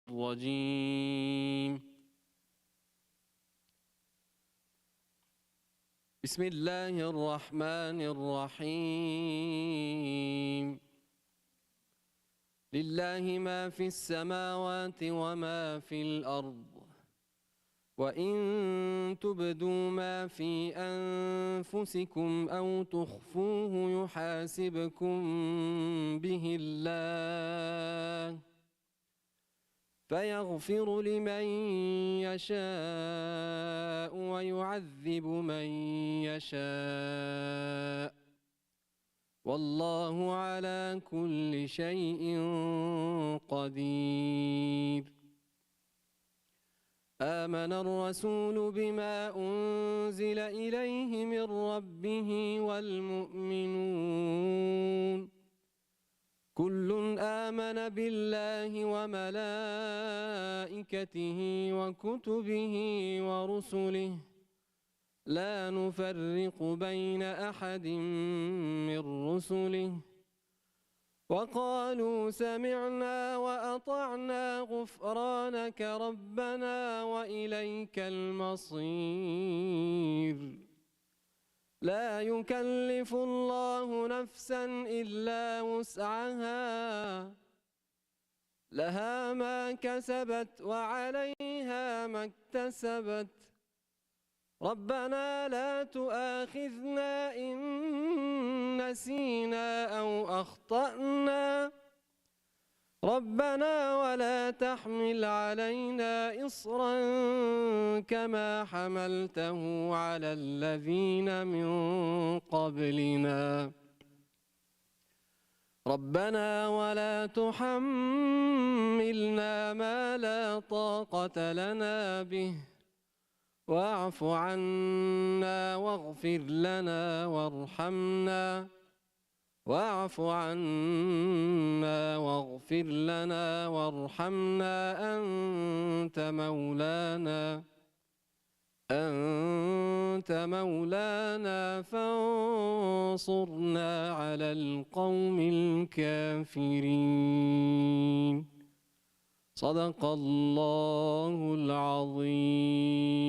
الرجيم بسم الله الرحمن الرحيم لله ما في السماوات وما في الأرض وإن تبدوا ما في أنفسكم أو تخفوه يحاسبكم به الله فيغفر لمن يشاء ويعذب من يشاء والله على كل شيء قدير آمن الرسول بما أنزل إليه من ربه والمؤمنون كل آمن بالله وملائكته وكتبه ورسله لا نفرق بين أحد من رسله وقالوا سمعنا وأطعنا غفرانك ربنا وإليك المصير لا يكلف الله نفسا إلا وسعها لها ما كسبت وعليها ما اكتسبت ربنا لا تؤاخذنا إن نسينا أو أخطأنا ربنا ولا تحمل علينا إصرا كما حملته على الذين من قبلنا ربنا ولا تحملنا ما لا طاقة لنا به واعف عنا واغفر لنا وارحمنا واعف عنا واغفر لنا وارحمنا أنت مولانا فانصرنا على القوم الكافرين صدق الله العظيم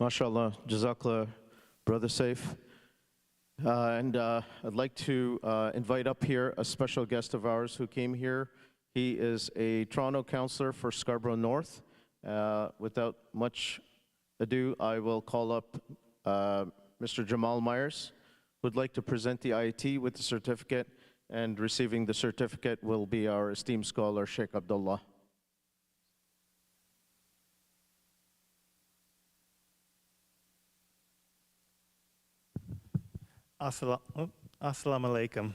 MashaAllah, Jazakallah, Brother Saif. I'd like to invite up here a special guest of ours who came here. He is a Toronto councillor for Scarborough North. Without much ado, I will call up Mr. Jamal Myers, who would like to present the IIT with the certificate, and receiving the certificate will be our esteemed scholar, Shaikh Abdullah. Assalamu alaikum.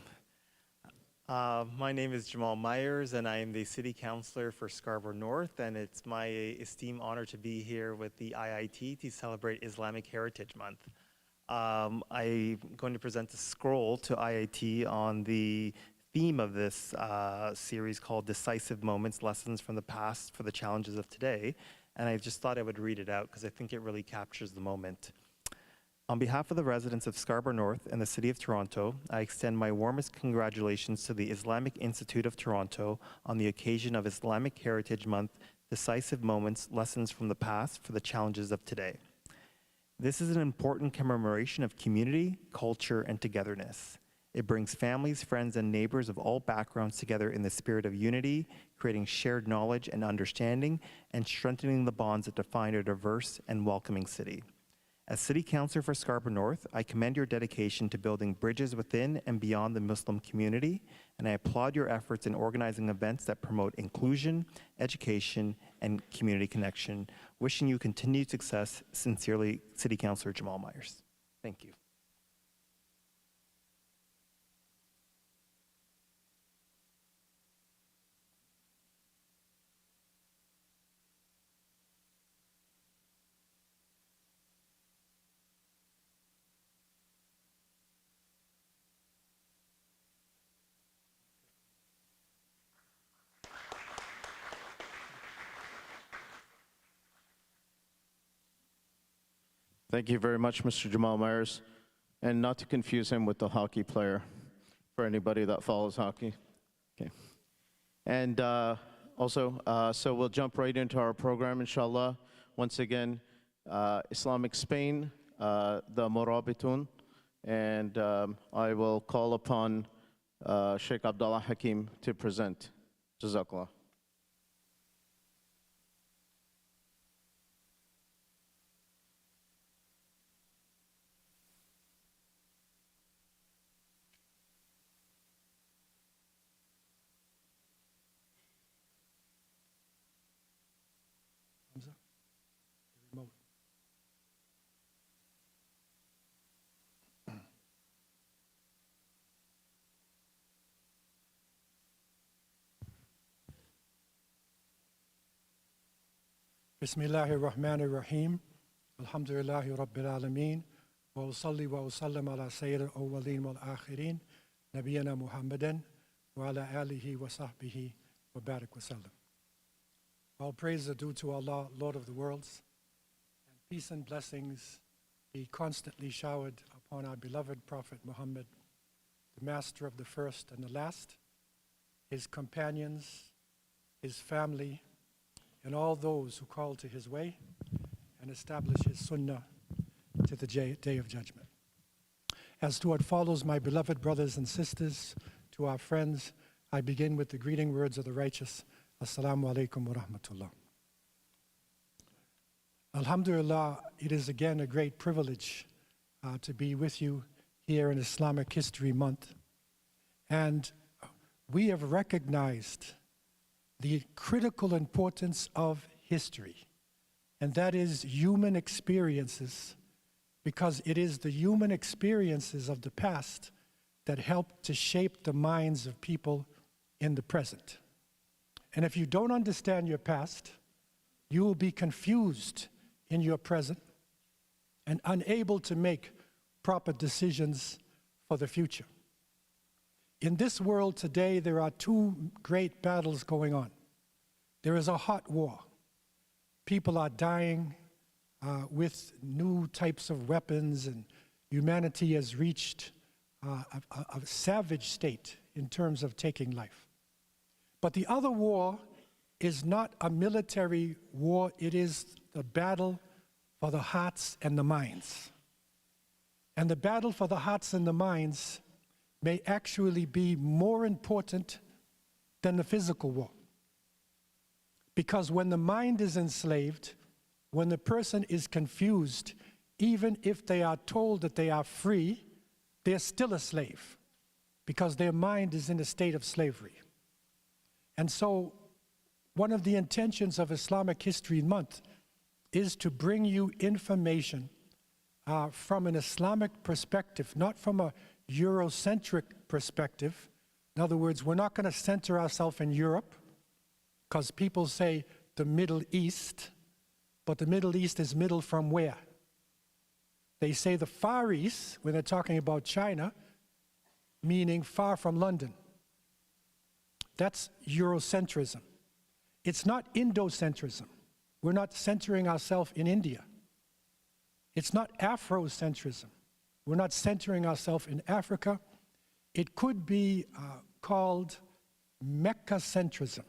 My name is Jamal Myers, and I am the City Councillor for Scarborough North, and it's my esteemed honor to be here with the IIT to celebrate Islamic Heritage Month. I'm going to present a scroll to IIT on the theme of this series called Decisive Moments, Lessons from the Past for the Challenges of Today, and I just thought I would read it out because I think it really captures the moment. On behalf of the residents of Scarborough North and the City of Toronto, I extend my warmest congratulations to the Islamic Institute of Toronto on the occasion of Islamic Heritage Month, Decisive Moments, Lessons from the Past for the Challenges of Today. This is an important commemoration of community, culture, and togetherness. It brings families, friends, and neighbors of all backgrounds together in the spirit of unity, creating shared knowledge and understanding, and strengthening the bonds that define a diverse and welcoming city. As City Councillor for Scarborough North, I commend your dedication to building bridges within and beyond the Muslim community, and I applaud your efforts in organizing events that promote inclusion, education, and community connection. Wishing you continued success, sincerely, City Councillor Jamal Myers. Thank you. Thank you very much, Mr. Jamal Myers, and not to confuse him with the hockey player. for anybody that follows hockey. Okay. And so we'll jump right into our program, inshallah. Once again, Islamic Spain, the Murabitun, and I will call upon Shaykh Abdullah Hakim to present. Jazakallah. Bismillahir Rahmanir Rahim. Alhamdulillahi Rabbil Alameen. Wa usalli wa usallam ala Sayyid al-Awwaleen wal Akhirin. Nabiyyina Muhammadan wa ala alihi wa sahbihi wa barik wa sallam. All praise are due to Allah, Lord of the worlds. And peace and blessings be constantly showered upon our beloved Prophet Muhammad, the master of the first and the last, his companions, his family, and all those who call to his way and establish his sunnah to the day of judgment. As to what follows, my beloved brothers and sisters, to our friends, I begin with the greeting words of the righteous. Assalamu alaikum wa rahmatullah. Alhamdulillah, it is again a great privilege to be with you here in Islamic History Month. And we have recognized the critical importance of history, and that is human experiences, because it is the human experiences of the past that help to shape the minds of people in the present. And if you don't understand your past, you will be confused in your present and unable to make proper decisions for the future. In this world today, there are two great battles going on. There is a hot war. People are dying with new types of weapons, and humanity has reached a savage state in terms of taking life. But the other war is not a military war, it is the battle for the hearts and the minds. And the battle for the hearts and the minds may actually be more important than the physical war. Because when the mind is enslaved, when the person is confused, even if they are told that they are free, they're still a slave, because their mind is in a state of slavery. And so one of the intentions of Islamic History Month is to bring you information from an Islamic perspective, not from a Eurocentric perspective. In other words, we're not going to center ourselves in Europe, because people say the Middle East, but the Middle East is middle from where? They say the Far East, when they're talking about China, meaning far from London. That's Eurocentrism. It's not Indocentrism. We're not centering ourselves in India. It's not Afrocentrism. We're not centering ourselves in Africa. It could be called Mecca-centrism.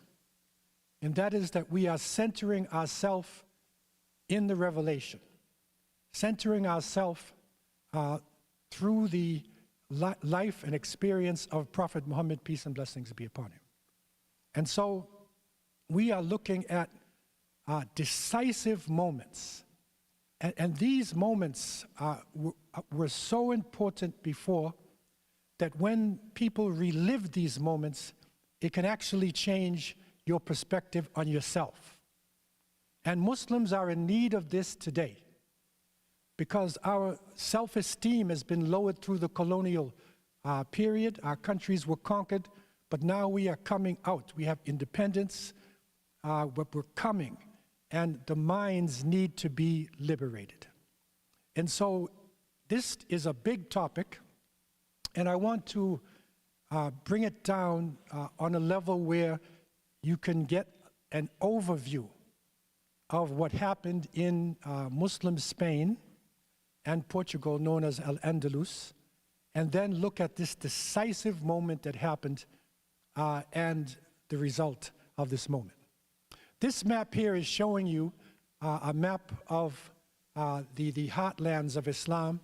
And that is that we are centering ourselves in the revelation, centering ourselves through the life and experience of Prophet Muhammad, peace and blessings be upon him. And so we are looking at decisive moments. And these moments were so important before that when people relive these moments, it can actually change your perspective on yourself. And Muslims are in need of this today, because our self-esteem has been lowered through the colonial period. Our countries were conquered, but now we are coming out. We have independence, but we're coming. And the minds need to be liberated. And so this is a big topic, and I want to bring it down on a level where you can get an overview of what happened in Muslim Spain and Portugal, known as Al-Andalus, and then look at this decisive moment that happened and the result of this moment. This map here is showing you a map of the heartlands of Islam,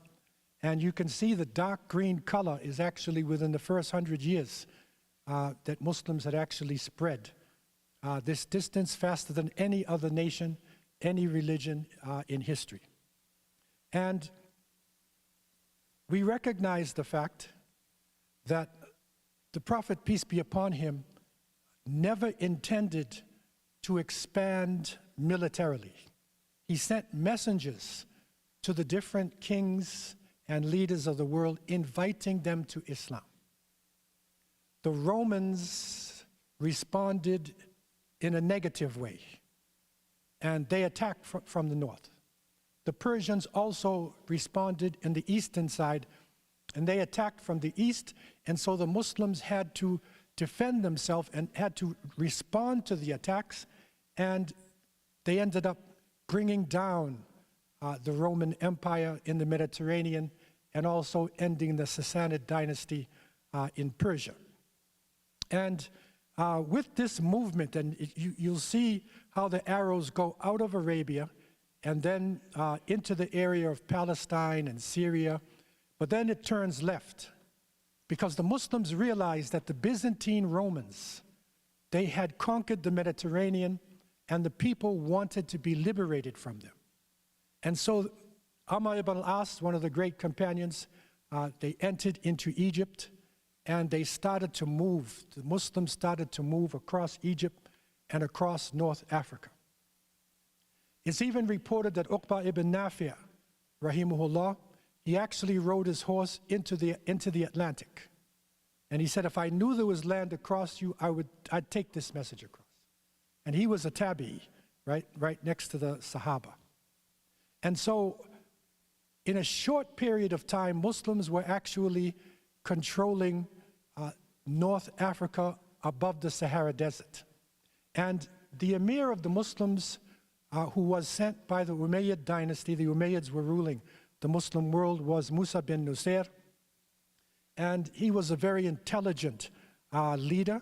and you can see the dark green color is actually within the first 100 years that Muslims had actually spread this distance faster than any other nation, any religion in history. And we recognize the fact that the Prophet, peace be upon him, never intended to expand militarily. He sent messengers to the different kings and leaders of the world, inviting them to Islam. The Romans responded in a negative way, and they attacked from the north. The Persians also responded in the eastern side, and they attacked from the east, and so the Muslims had to defend themselves and had to respond to the attacks, and they ended up bringing down the Roman Empire in the Mediterranean and also ending the Sassanid dynasty in Persia. And with this movement, and you'll see how the arrows go out of Arabia and then into the area of Palestine and Syria, but then it turns left because the Muslims realized that the Byzantine Romans, they had conquered the Mediterranean and the people wanted to be liberated from them. And so Amr ibn al-As, one of the great companions, they entered into Egypt and they started to move. The Muslims started to move across Egypt and across North Africa. It's even reported that Uqba ibn Nafi', rahimahullah, he actually rode his horse into the Atlantic. And he said, if I knew there was land across you, I'd take this message across. And he was a tabi'i, right next to the Sahaba. And so, in a short period of time, Muslims were actually controlling North Africa above the Sahara Desert. And the emir of the Muslims, who was sent by the Umayyad dynasty, the Umayyads were ruling the Muslim world, was Musa bin Nusayr. And he was a very intelligent leader,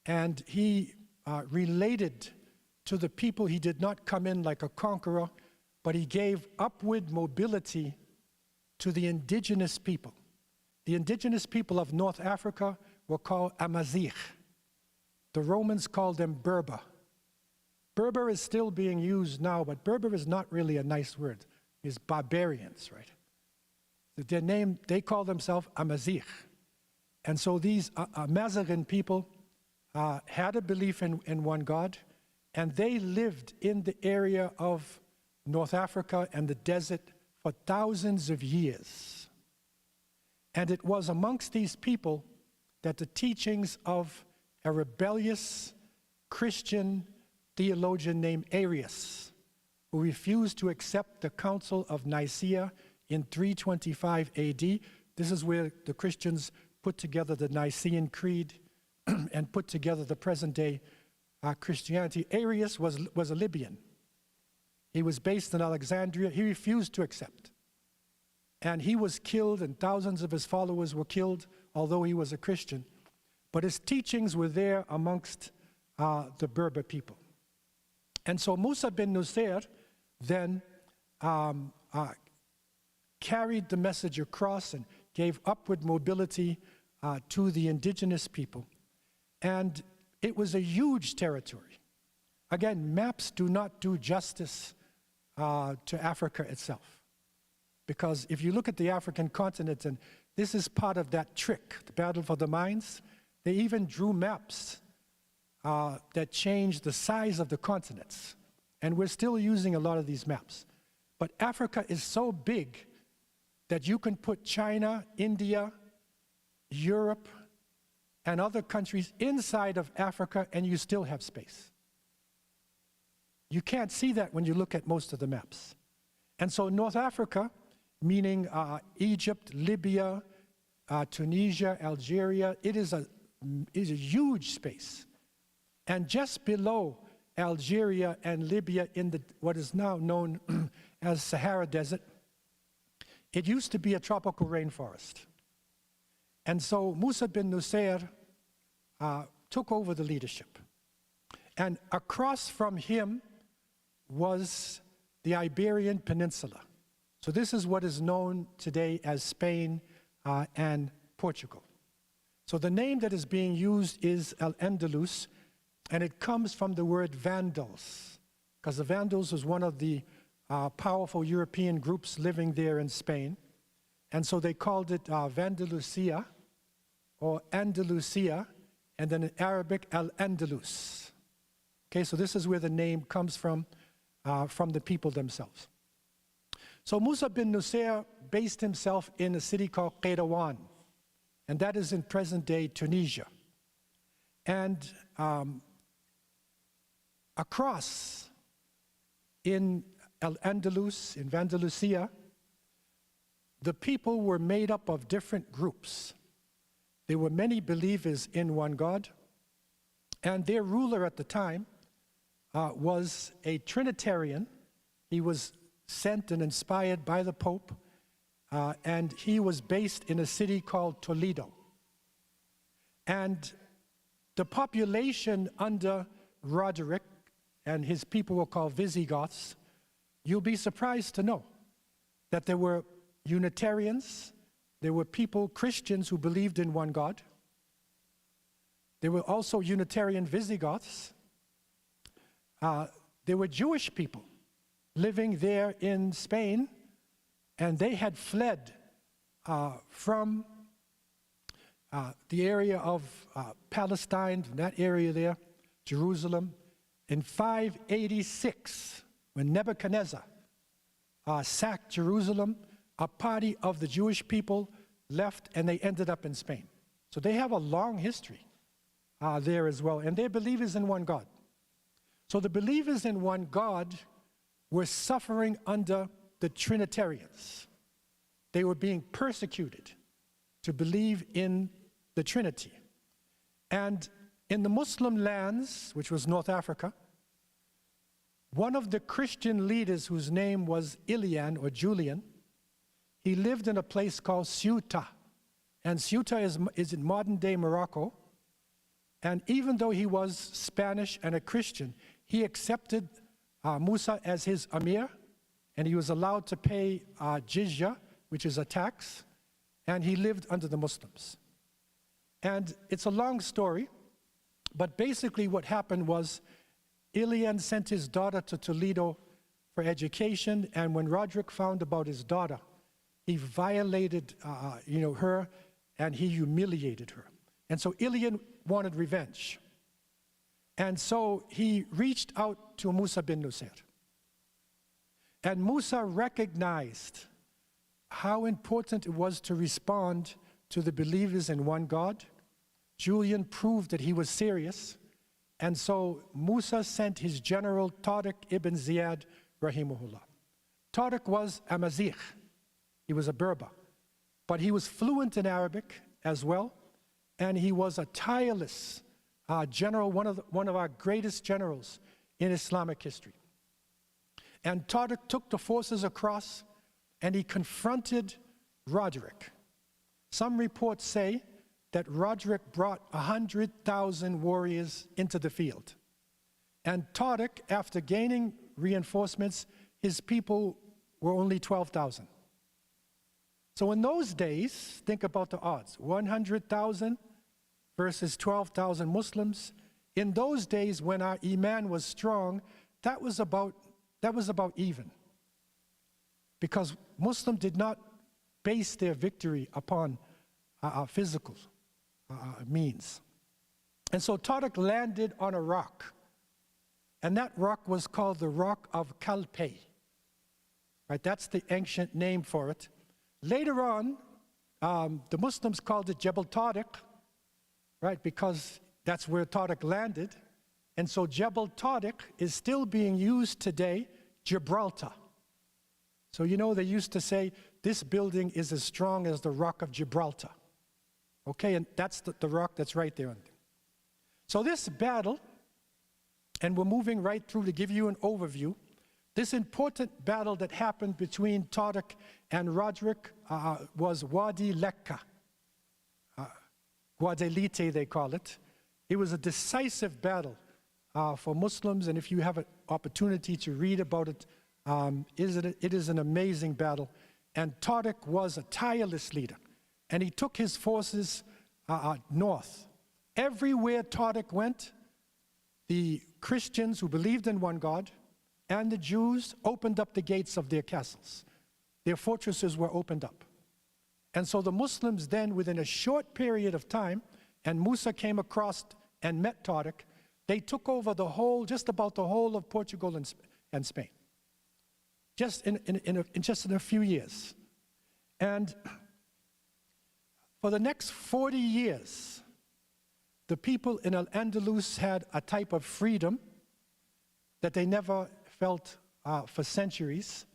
and he related to the people. He did not come in like a conqueror, but he gave upward mobility to the indigenous people. The indigenous people of North Africa were called Amazigh. The Romans called them Berber. Berber is still being used now, but Berber is not really a nice word. It's barbarians, right? Their name, they call themselves Amazigh. And so these Amazighan people had a belief in one God, and they lived in the area of North Africa and the desert for thousands of years. And it was amongst these people that the teachings of a rebellious Christian theologian named Arius, who refused to accept the Council of Nicaea in 325 AD. This is where the Christians put together the Nicene Creed and put together the present-day Christianity. Arius was a Libyan. He was based in Alexandria. He refused to accept. And he was killed, and thousands of his followers were killed, although he was a Christian. But his teachings were there amongst the Berber people. And so Musa bin Nusayr then carried the message across and gave upward mobility to the indigenous people. And it was a huge territory. Again, maps do not do justice to Africa itself. Because if you look at the African continent, and this is part of that trick, the battle for the minds, they even drew maps that changed the size of the continents. And we're still using a lot of these maps. But Africa is so big that you can put China, India, Europe, and other countries inside of Africa, and you still have space. You can't see that when you look at most of the maps. And so North Africa, meaning Egypt, Libya, Tunisia, Algeria, it is a huge space. And just below Algeria and Libya in what is now known as Sahara Desert, it used to be a tropical rainforest. And so Musa bin Nusayr took over the leadership. And across from him was the Iberian Peninsula. So this is what is known today as Spain and Portugal. So the name that is being used is Al-Andalus, and it comes from the word Vandals, because the Vandals was one of the powerful European groups living there in Spain. And so they called it Vandalusia or Andalusia, and then in Arabic, Al-Andalus. Okay, so this is where the name comes from the people themselves. So Musa bin Nusayr based himself in a city called Qayrawan, and that is in present-day Tunisia. And across in Al-Andalus, in Vandalusia, the people were made up of different groups. There were many believers in one God, and their ruler at the time was a Trinitarian. He was sent and inspired by the Pope, and he was based in a city called Toledo. And the population under Roderick, and his people were called Visigoths, you'll be surprised to know that there were Unitarians, there were people, Christians, who believed in one God. There were also Unitarian Visigoths. There were Jewish people living there in Spain, and they had fled from the area of Palestine, that area there, Jerusalem, in 586, when Nebuchadnezzar sacked Jerusalem. A party of the Jewish people left, and they ended up in Spain. So they have a long history there as well, and they're believers in one God. So the believers in one God were suffering under the Trinitarians. They were being persecuted to believe in the Trinity. And in the Muslim lands, which was North Africa, one of the Christian leaders, whose name was Ilian or Julian, he lived in a place called Ceuta. And Ceuta is in modern-day Morocco. And even though he was Spanish and a Christian, he accepted Musa as his Amir, and he was allowed to pay jizya, which is a tax, and he lived under the Muslims. And it's a long story, but basically what happened was Ilian sent his daughter to Toledo for education, and when Roderick found about his daughter, he violated her, and he humiliated her. And so Ilian wanted revenge. And so he reached out to Musa bin Nusayr. And Musa recognized how important it was to respond to the believers in one God. Julian proved that he was serious. And so Musa sent his general Tariq ibn Ziyad, rahimahullah. Tariq was a Mazigh. He was a Berber. But he was fluent in Arabic as well. And he was a tireless general, one of our greatest generals in Islamic history. And Tariq took the forces across, and he confronted Roderick. Some reports say that Roderick brought 100,000 warriors into the field. And Tariq, after gaining reinforcements, his people were only 12,000. So in those days, think about the odds, 100,000 versus 12,000 Muslims. In those days, when our Iman was strong, that was about even. Because Muslims did not base their victory upon physical means. And so Tariq landed on a rock. And that rock was called the Rock of Kalpeh. Right, that's the ancient name for it. Later on, the Muslims called it Jebel Tariq, right, because that's where Tariq landed. And so Jebel Tariq is still being used today, Gibraltar. So you know, they used to say, this building is as strong as the Rock of Gibraltar. Okay, and that's the rock that's right there. So this battle, and we're moving right through to give you an overview, this important battle that happened between Tariq and Roderick was Wadi Lekka. Guadalete, they call it. It was a decisive battle for Muslims, and if you have an opportunity to read about it, it is an amazing battle. And Tariq was a tireless leader, and he took his forces north. Everywhere Tariq went, the Christians who believed in one God and the Jews opened up the gates of their castles. Their fortresses were opened up. And so the Muslims then, within a short period of time, and Musa came across and met Tariq, they took over just about the whole of Portugal and Spain. Just in a few years. And for the next 40 years, the people in Al-Andalus had a type of freedom that they never felt for centuries,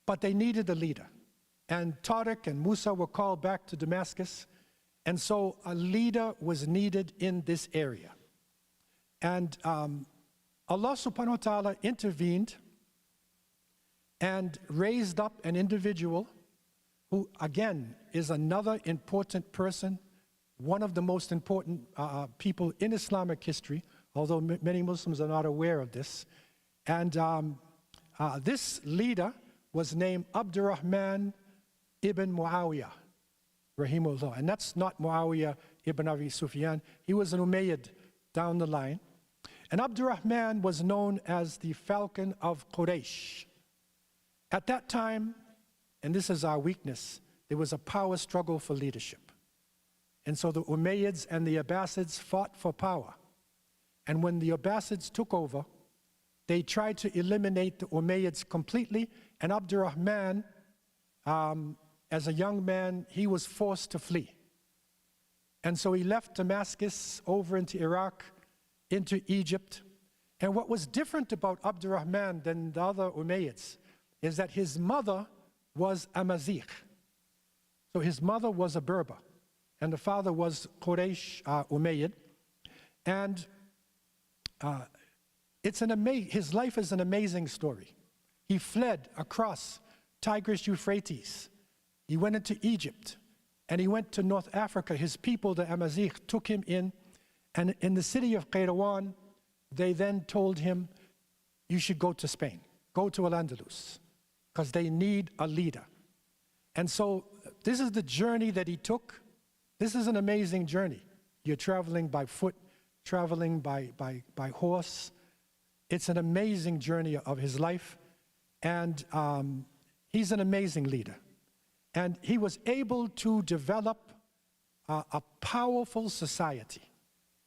but they needed a leader. And Tariq and Musa were called back to Damascus, and so a leader was needed in this area. And Allah subhanahu wa ta'ala intervened and raised up an individual who, again, is another important person, one of the most important people in Islamic history, although many Muslims are not aware of this. And this leader was named Abdurrahman ibn Muawiyah, rahimahullah. And that's not Muawiyah ibn Abi Sufyan. He was an Umayyad down the line. And Abdurrahman was known as the Falcon of Quraysh. At that time, and this is our weakness, there was a power struggle for leadership. And so the Umayyads and the Abbasids fought for power. And when the Abbasids took over, they tried to eliminate the Umayyads completely, and Abdurrahman, as a young man, he was forced to flee. And so he left Damascus over into Iraq, into Egypt. And what was different about Abdurrahman than the other Umayyads is that his mother was a Mazigh. So his mother was a Berber, and the father was Quraysh Umayyad. And his life is an amazing story. He fled across Tigris Euphrates. He went into Egypt, and he went to North Africa. His people, the Amazigh, took him in, and in the city of Qayrawan, they then told him, you should go to Spain, go to Al-Andalus, because they need a leader. And so this is the journey that he took. This is an amazing journey. You're traveling by foot, traveling by horse. It's an amazing journey of his life. And he's an amazing leader. And he was able to develop a powerful society.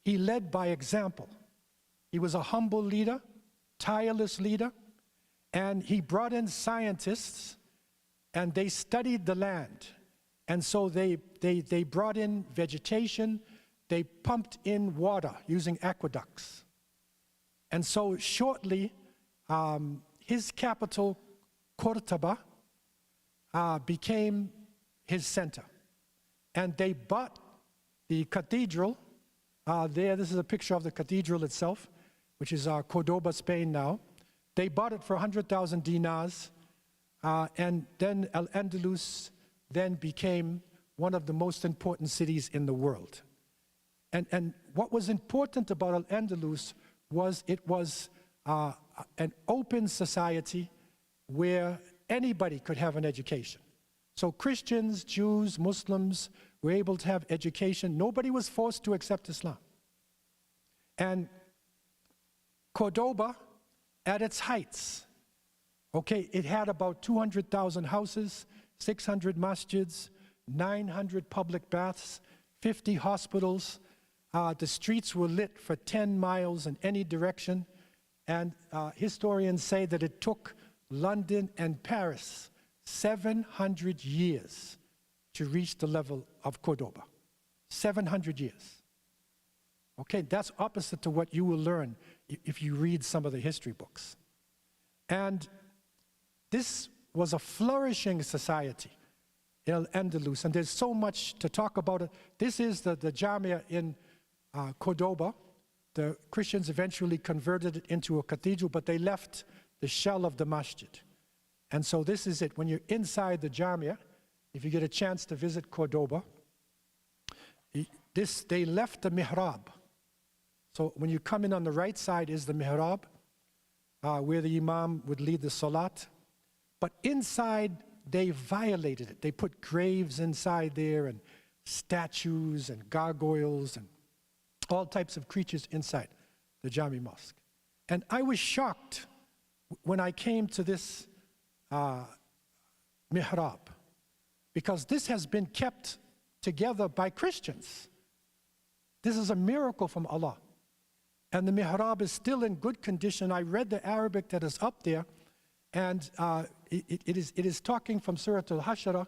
He led by example. He was a humble leader, tireless leader, and he brought in scientists, and they studied the land. And so they brought in vegetation, they pumped in water using aqueducts. And so shortly, his capital, Cordoba, became his center. And they bought the cathedral this is a picture of the cathedral itself, which is Cordoba, Spain now. They bought it for 100,000 dinars, and then Al-Andalus then became one of the most important cities in the world. And what was important about Al-Andalus was it was an open society where anybody could have an education. So Christians, Jews, Muslims were able to have education. Nobody was forced to accept Islam. And Cordoba, at its heights, okay, it had about 200,000 houses, 600 masjids, 900 public baths, 50 hospitals. The streets were lit for 10 miles in any direction. And historians say that it took London and Paris 700 years to reach the level of Cordoba. 700 years. Okay, that's opposite to what you will learn if you read some of the history books. And this was a flourishing society in Al-Andalus, and there's so much to talk about it. This is the Jamia in Cordoba. The Christians eventually converted it into a cathedral, but they left the shell of the masjid. And so this is it. When you're inside the Jamia, if you get a chance to visit Cordoba, they left the mihrab. So when you come in on the right side is the mihrab, where the imam would lead the salat. But inside, they violated it. They put graves inside there and statues and gargoyles and all types of creatures inside the Jami Mosque. And I was shocked when I came to this mihrab, because this has been kept together by Christians. This is a miracle from Allah. And the mihrab is still in good condition. I read the Arabic that is up there, and it is talking from Surah Al-Hashra,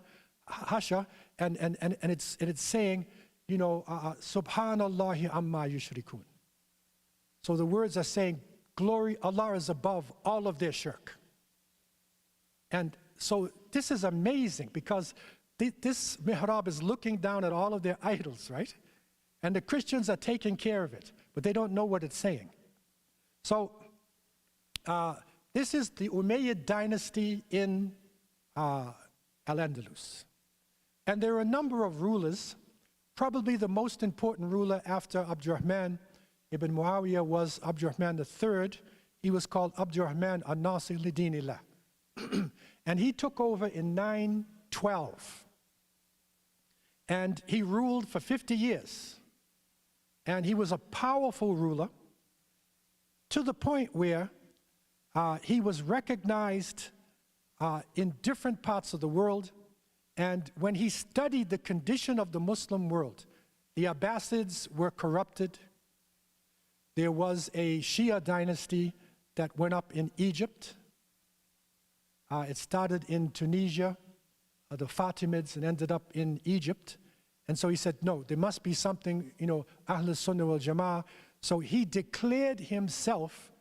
and it's saying, you know, Subhanallahi amma yushrikun. So the words are saying, glory, Allah is above all of their shirk. And so this is amazing, because this mihrab is looking down at all of their idols, right? And the Christians are taking care of it, but they don't know what it's saying. So this is the Umayyad dynasty in Al-Andalus. And there are a number of rulers. Probably the most important ruler after Abdurrahman ibn Muawiyah was Abdurrahman III. He was called Abdurrahman al-Nasir li-Dinillah. And he took over in 912. And he ruled for 50 years. And he was a powerful ruler, to the point where he was recognized in different parts of the world. And when he studied the condition of the Muslim world, the Abbasids were corrupted. There was a Shia dynasty that went up in Egypt. It started in Tunisia, the Fatimids, and ended up in Egypt. And so he said, no, there must be something, you know, Ahl Sunnah wal Jama'ah. So he declared himself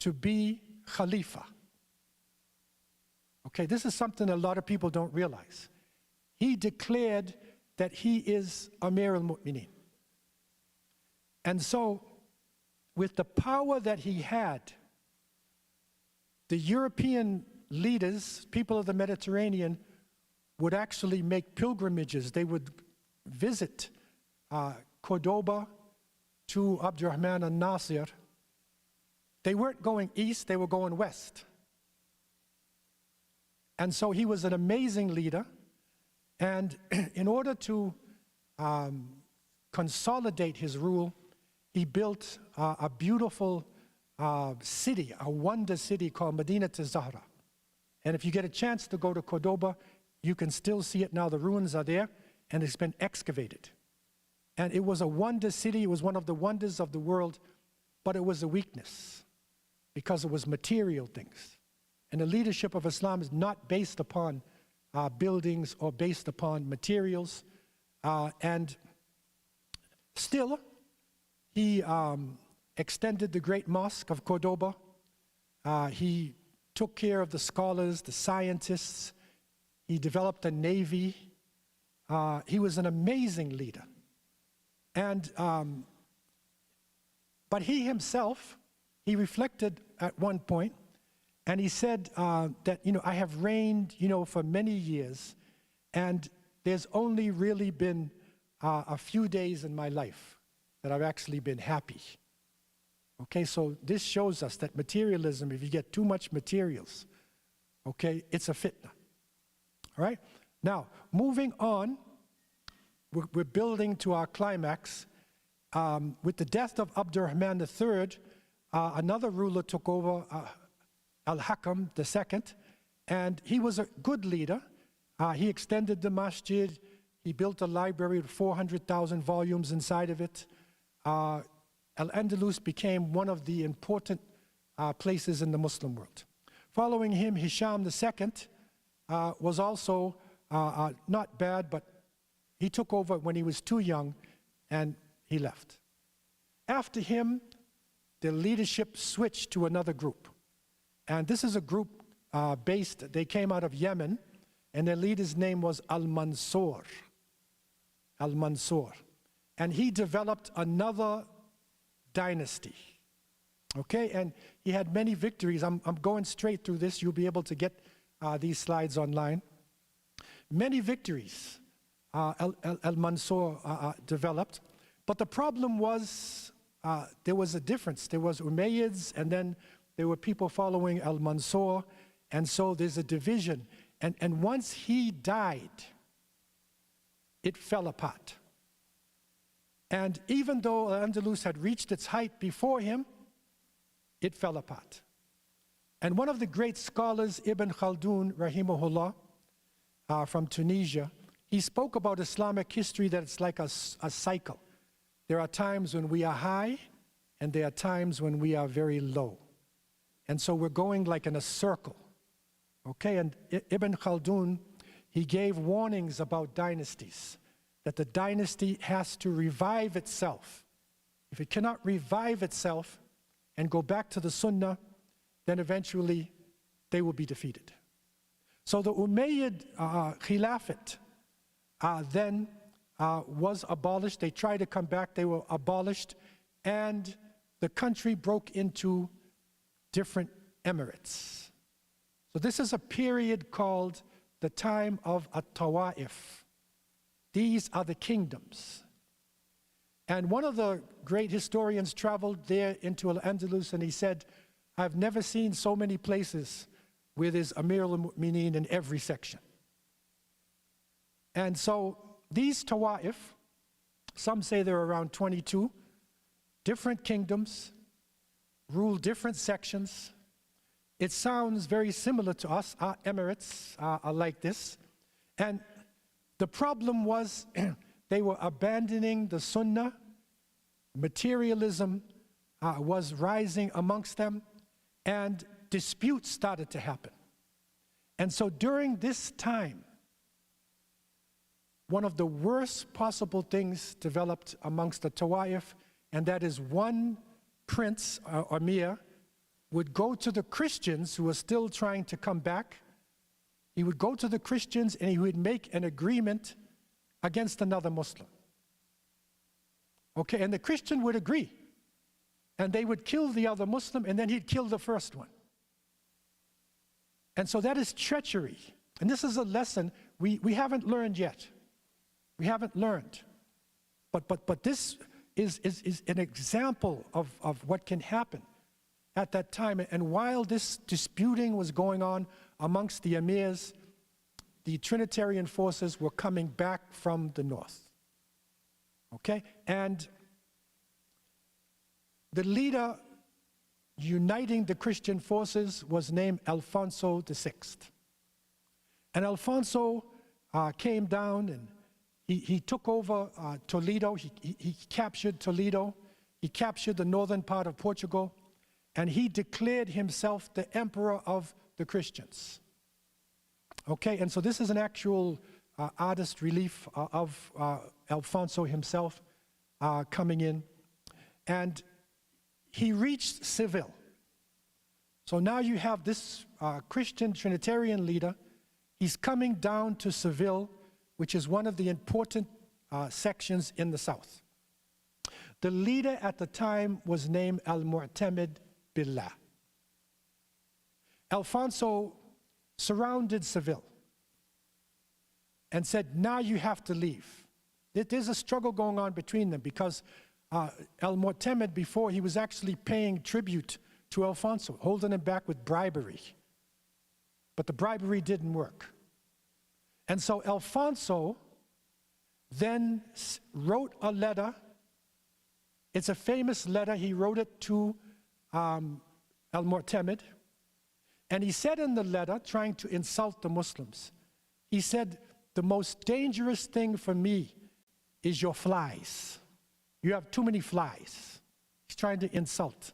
to be Khalifa. Okay, this is something a lot of people don't realize. He declared that he is Amir al-Mu'mineen. And so, with the power that he had, the European leaders, people of the Mediterranean, would actually make pilgrimages. They would visit Cordoba to Abdurrahman al-Nasir. They weren't going east, they were going west. And so he was an amazing leader. And in order to consolidate his rule, he built a beautiful city, a wonder city called Medina Zahra. And if you get a chance to go to Cordoba, you can still see it now. The ruins are there, and it's been excavated. And it was a wonder city. It was one of the wonders of the world, but it was a weakness because it was material things. And the leadership of Islam is not based upon buildings or based upon materials. And still, he extended the great mosque of Cordoba. He took care of the scholars, the scientists. He developed a navy. He was an amazing leader. And, but he himself, he reflected at one point, and he said that, you know, I have reigned, you know, for many years, and there's only really been a few days in my life that I've actually been happy. Okay, so this shows us that materialism, if you get too much materials, okay, it's a fitna. All right? Now, moving on, we're building to our climax. With the death of Abdurrahman III, another ruler took over, Al-Hakim II, and he was a good leader. He extended the masjid. He built a library with 400,000 volumes inside of it. Al-Andalus became one of the important places in the Muslim world. Following him, Hisham II was also not bad, but he took over when he was too young, and he left. After him, the leadership switched to another group. And this is a group they came out of Yemen, and their leader's name was Al-Mansur. Al-Mansur. And he developed another dynasty. Okay, and he had many victories. I'm going straight through this. You'll be able to get these slides online. Many victories Al-Mansur developed. But the problem was, there was a difference. There was Umayyads, and then there were people following Al-Mansur, and so there's a division. And once he died, it fell apart. And even though Al-Andalus had reached its height before him, it fell apart. And one of the great scholars, Ibn Khaldun, rahimahullah, from Tunisia, he spoke about Islamic history that it's like a cycle. There are times when we are high, and there are times when we are very low. And so we're going like in a circle. Okay, and Ibn Khaldun, he gave warnings about dynasties, that the dynasty has to revive itself. If it cannot revive itself and go back to the Sunnah, then eventually they will be defeated. So the Umayyad Khilafat then was abolished. They tried to come back, they were abolished, and the country broke into different emirates. So this is a period called the time of At-Tawa'if. These are the kingdoms. And one of the great historians traveled there into Al-Andalus, and he said, I've never seen so many places where there's Amir al-Mu'mineen in every section. And so these Tawa'if, some say there are around 22, different kingdoms, rule different sections. It sounds very similar to us. Our emirates are like this. And the problem was they were abandoning the Sunnah. Materialism was rising amongst them, and disputes started to happen. And so during this time, one of the worst possible things developed amongst the Tawa'if, and that is one prince, or Amir, would go to the Christians who were still trying to come back. He would go to the Christians and he would make an agreement against another Muslim. Okay, and the Christian would agree. And they would kill the other Muslim, and then he'd kill the first one. And so that is treachery. And this is a lesson we haven't learned yet. We haven't learned. But this is an example of what can happen at that time. And while this disputing was going on amongst the emirs, the Trinitarian forces were coming back from the north. Okay? And the leader uniting the Christian forces was named Alfonso VI. And Alfonso came down and he took over Toledo. He captured Toledo. He captured the northern part of Portugal. And he declared himself the emperor of the Christians. Okay, and so this is an actual artist relief of Alfonso himself coming in. And he reached Seville. So now you have this Christian Trinitarian leader. He's coming down to Seville, which is one of the important sections in the south. The leader at the time was named Al-Mu'tamid Billah. Alfonso surrounded Seville and said, now you have to leave. There's a struggle going on between them because Al-Mu'tamid, before, he was actually paying tribute to Alfonso, holding him back with bribery. But the bribery didn't work. And so Alfonso then wrote a letter. It's a famous letter. He wrote it to Al-Mu'tamid. And he said in the letter, trying to insult the Muslims, he said, the most dangerous thing for me is your flies. You have too many flies. He's trying to insult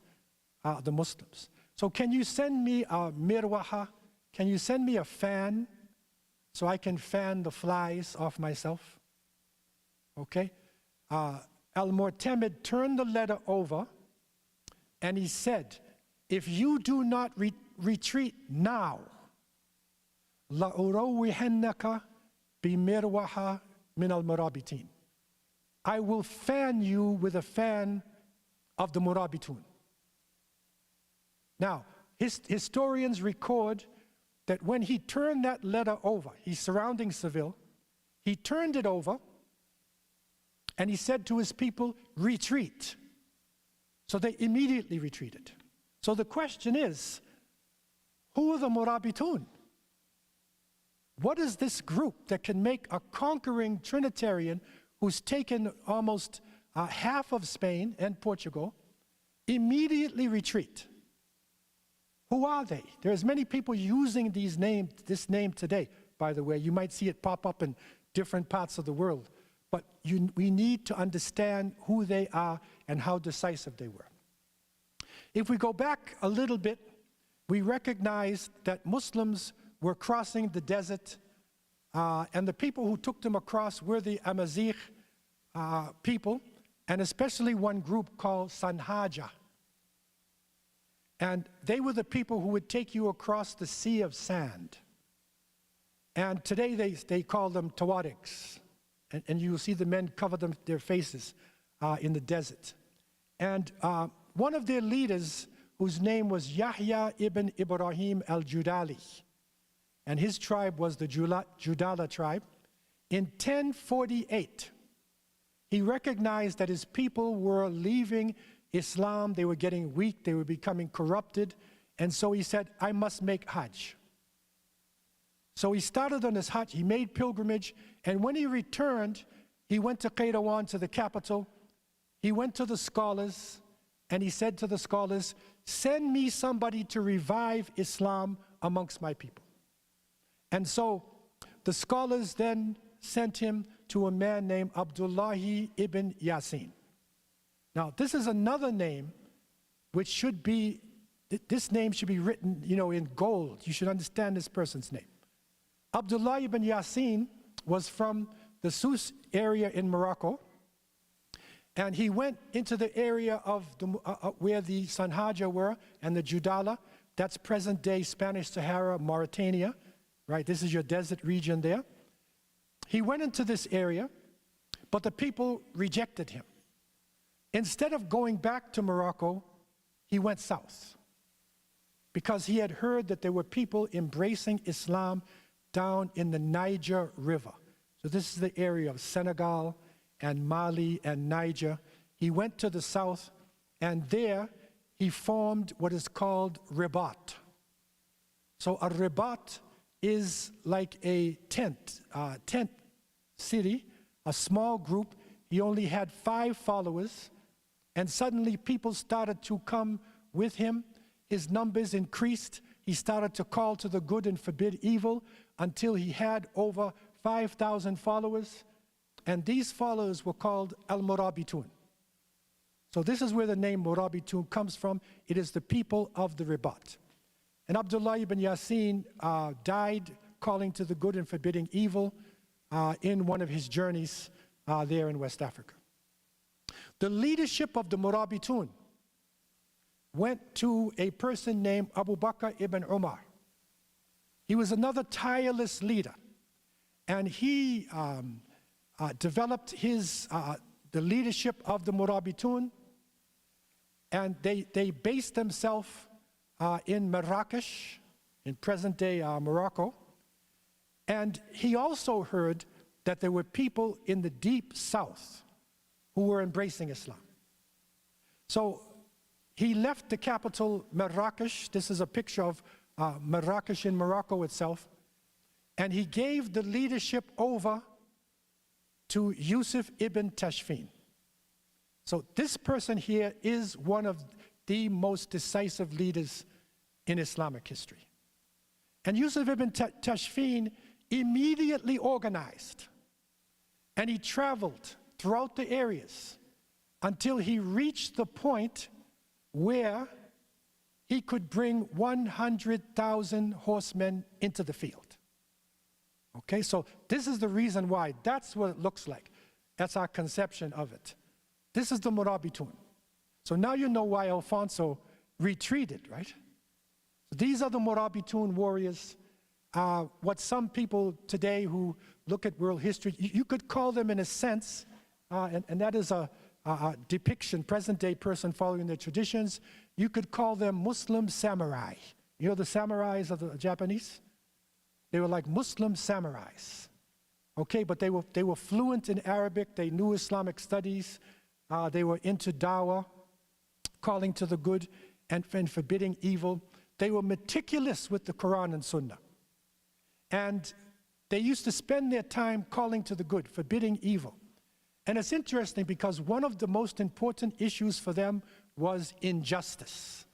the Muslims. So can you send me a mirwaha? Can you send me a fan so I can fan the flies off myself? Okay. Al-Mu'tamid turned the letter over and he said, if you do not retreat now, لَأُرَوِّحَنَّكَ بِمِرْوَحَ مِنَ الْمُرَابِتِينَ. I will fan you with a fan of the Murabitun. Now, historians record that when he turned that letter over, he's surrounding Seville, he turned it over, And he said to his people, retreat. So they immediately retreated. So the question is, who are the Murabitun? What is this group that can make a conquering Trinitarian who's taken almost half of Spain and Portugal immediately retreat? Who are they? There's many people using this name today, by the way. You might see it pop up in different parts of the world. But we need to understand who they are and how decisive they were. If we go back a little bit, we recognize that Muslims were crossing the desert, and the people who took them across were the Amazigh people, and especially one group called Sanhaja. And they were the people who would take you across the sea of sand. And today they call them Tawariks. And you will see the men cover their faces in the desert. And one of their leaders, whose name was Yahya ibn Ibrahim al-Judali, and his tribe was the Judala tribe, in 1048, he recognized that his people were leaving Islam, they were getting weak, they were becoming corrupted, and so he said, I must make Hajj. So he started on his Hajj, he made pilgrimage, and when he returned, he went to Qayrawan, to the capital. He went to the scholars, and he said to the scholars, send me somebody to revive Islam amongst my people. And so the scholars then sent him to a man named Abdullah ibn Yasin. Now, this is another name which should be, this name should be written, in gold. You should understand this person's name. Abdullah ibn Yasin was from the Sousse area in Morocco, and he went into the area of where the Sanhaja were and the Judala. That's present-day Spanish Sahara, Mauritania, right? This is your desert region there. He went into this area, but the people rejected him. Instead of going back to Morocco, he went south because he had heard that there were people embracing Islam down in the Niger River. So this is the area of Senegal and Mali and Niger. He went to the south, and there he formed what is called Ribat. So a Ribat is like a tent city, a small group. He only had 5 followers, and suddenly people started to come with him. His numbers increased. He started to call to the good and forbid evil until he had over 5,000 followers, and these followers were called Al-Murabitun. So this is where the name Murabitun comes from. It is the people of the Ribat. And Abdullah ibn Yasin died calling to the good and forbidding evil in one of his journeys there in West Africa. The leadership of the Murabitun went to a person named Abu Bakr ibn Umar. He was another tireless leader, and he developed the leadership of the Murabitun, and they based themselves in Marrakesh, in present-day Morocco. And he also heard that there were people in the deep south who were embracing Islam. So he left the capital, Marrakesh. This is a picture of Marrakesh in Morocco itself. And he gave the leadership over to Yusuf ibn Tashfin. So this person here is one of the most decisive leaders in Islamic history. And Yusuf ibn Tashfin immediately organized, and he traveled throughout the areas until he reached the point where he could bring 100,000 horsemen into the field. Okay, so this is the reason why. That's what it looks like. That's our conception of it. This is the Murabitun. So now you know why Alfonso retreated, right? So these are the Murabitun warriors. What some people today who look at world history, you could call them in a sense, and that is a depiction, present-day person following their traditions. You could call them Muslim samurai. You know the samurais of the Japanese? They were like Muslim samurais. Okay, but they were fluent in Arabic, they knew Islamic studies, they were into dawah, calling to the good and forbidding evil. They were meticulous with the Quran and Sunnah. And they used to spend their time calling to the good, forbidding evil. And it's interesting because one of the most important issues for them was injustice,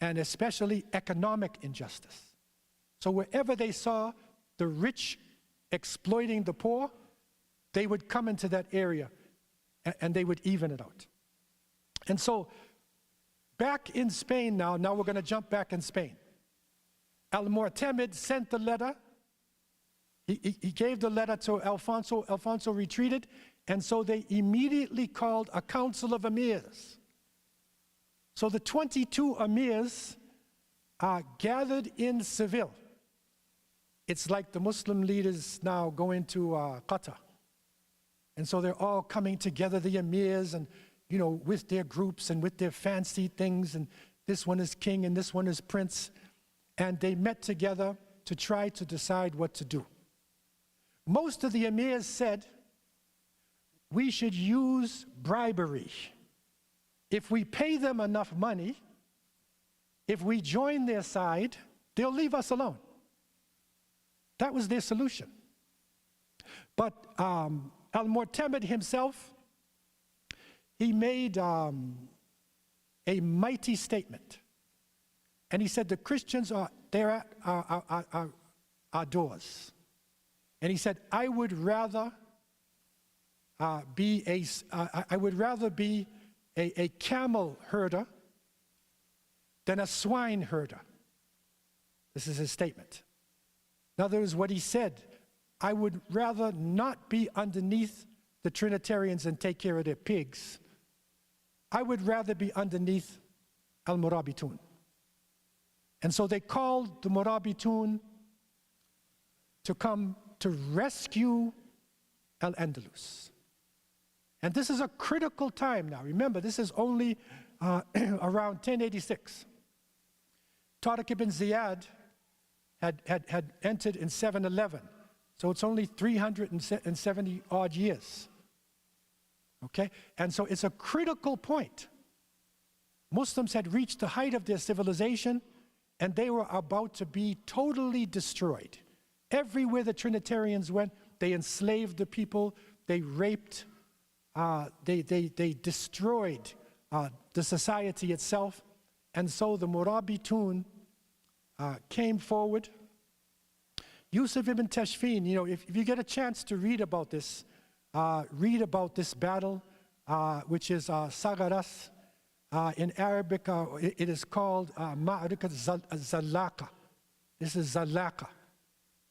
and especially economic injustice. So wherever they saw the rich exploiting the poor, they would come into that area and they would even it out. And so back in Spain now we're going to jump back in Spain. Al-Murabitun sent the letter. He gave the letter to Alfonso. Alfonso retreated, and so they immediately called a council of emirs. So the 22 emirs gathered in Seville. It's like the Muslim leaders now going to Qatar. And so they're all coming together, the emirs, and with their groups and with their fancy things, and this one is king and this one is prince. And they met together to try to decide what to do. Most of the emirs said, we should use bribery. If we pay them enough money, if we join their side, they'll leave us alone. That was their solution. But Al-Murabitun himself, he made a mighty statement. And he said, the Christians are there at our doors. And he said, I would rather be a camel herder than a swine herder. This is his statement. In other words, what he said, I would rather not be underneath the Trinitarians and take care of their pigs. I would rather be underneath Al-Murabitun. And so they called the Murabitun to come to rescue Al-Andalus. And this is a critical time now. Remember, this is only around 1086. Tariq ibn Ziyad had entered in 711. So it's only 370 odd years. Okay? And so it's a critical point. Muslims had reached the height of their civilization, and they were about to be totally destroyed. Everywhere the Trinitarians went, they enslaved the people, they raped, they destroyed the society itself. And so the Murabitun came forward. Yusuf ibn Tashfin, if you get a chance to read about this battle, which is Sagaras. In Arabic, it is called Ma'arikat Zallaka. This is Zallaka.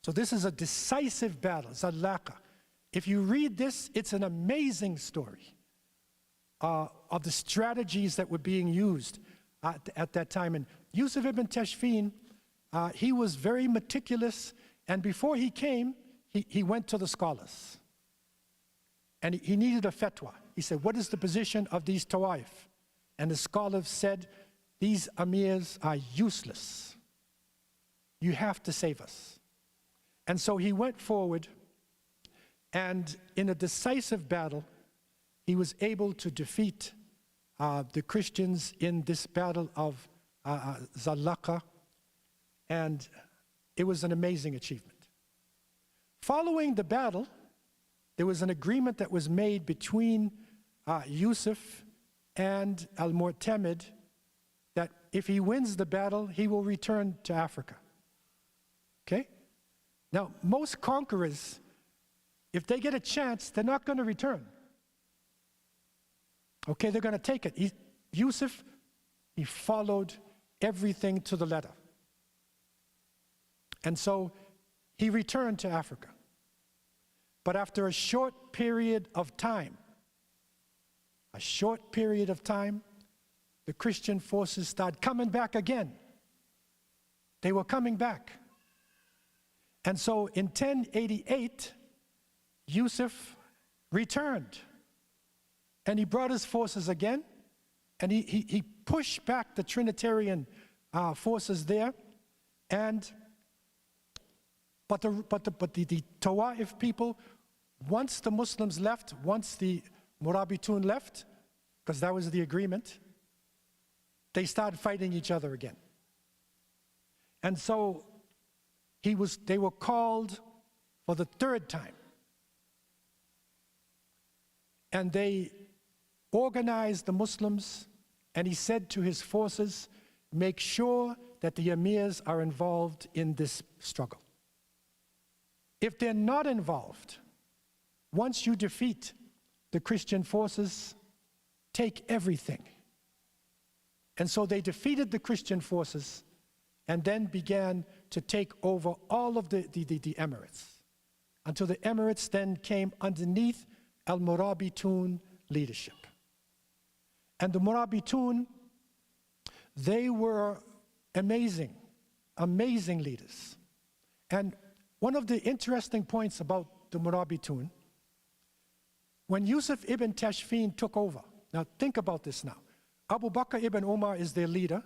So this is a decisive battle, Zallaka. If you read this, it's an amazing story of the strategies that were being used at that time. And Yusuf ibn Tashfin, he was very meticulous, and before he came, he went to the scholars. And he needed a fatwa. He said, what is the position of these Tawaif? And the scholars said, these emirs are useless. You have to save us. And so he went forward, and in a decisive battle, he was able to defeat the Christians in this battle of Zallaka, and it was an amazing achievement. Following the battle, there was an agreement that was made between Yusuf and Al-Murabitun that if he wins the battle, he will return to Africa. Okay? Now, most conquerors, if they get a chance, they're not going to return. Okay, they're going to take it. Yusuf, he followed everything to the letter. And so he returned to Africa. But after a short period of time, the Christian forces started coming back again. They were coming back. And so in 1088, Yusuf returned. And he brought his forces again, and he pushed back the Trinitarian forces there, and But the Tawa'if people, once the Muslims left, once the Murabitun left, because that was the agreement, they started fighting each other again. And so they were called for the third time. And they organized the Muslims, and he said to his forces, make sure that the emirs are involved in this struggle. If they're not involved, once you defeat the Christian forces, take everything. And so they defeated the Christian forces and then began to take over all of the emirates, until the emirates then came underneath Al-Murabitun leadership. And the Murabitun, they were amazing, amazing leaders. And one of the interesting points about the Murabitun, when Yusuf ibn Tashfin took over, now think about this now. Abu Bakr ibn Umar is their leader.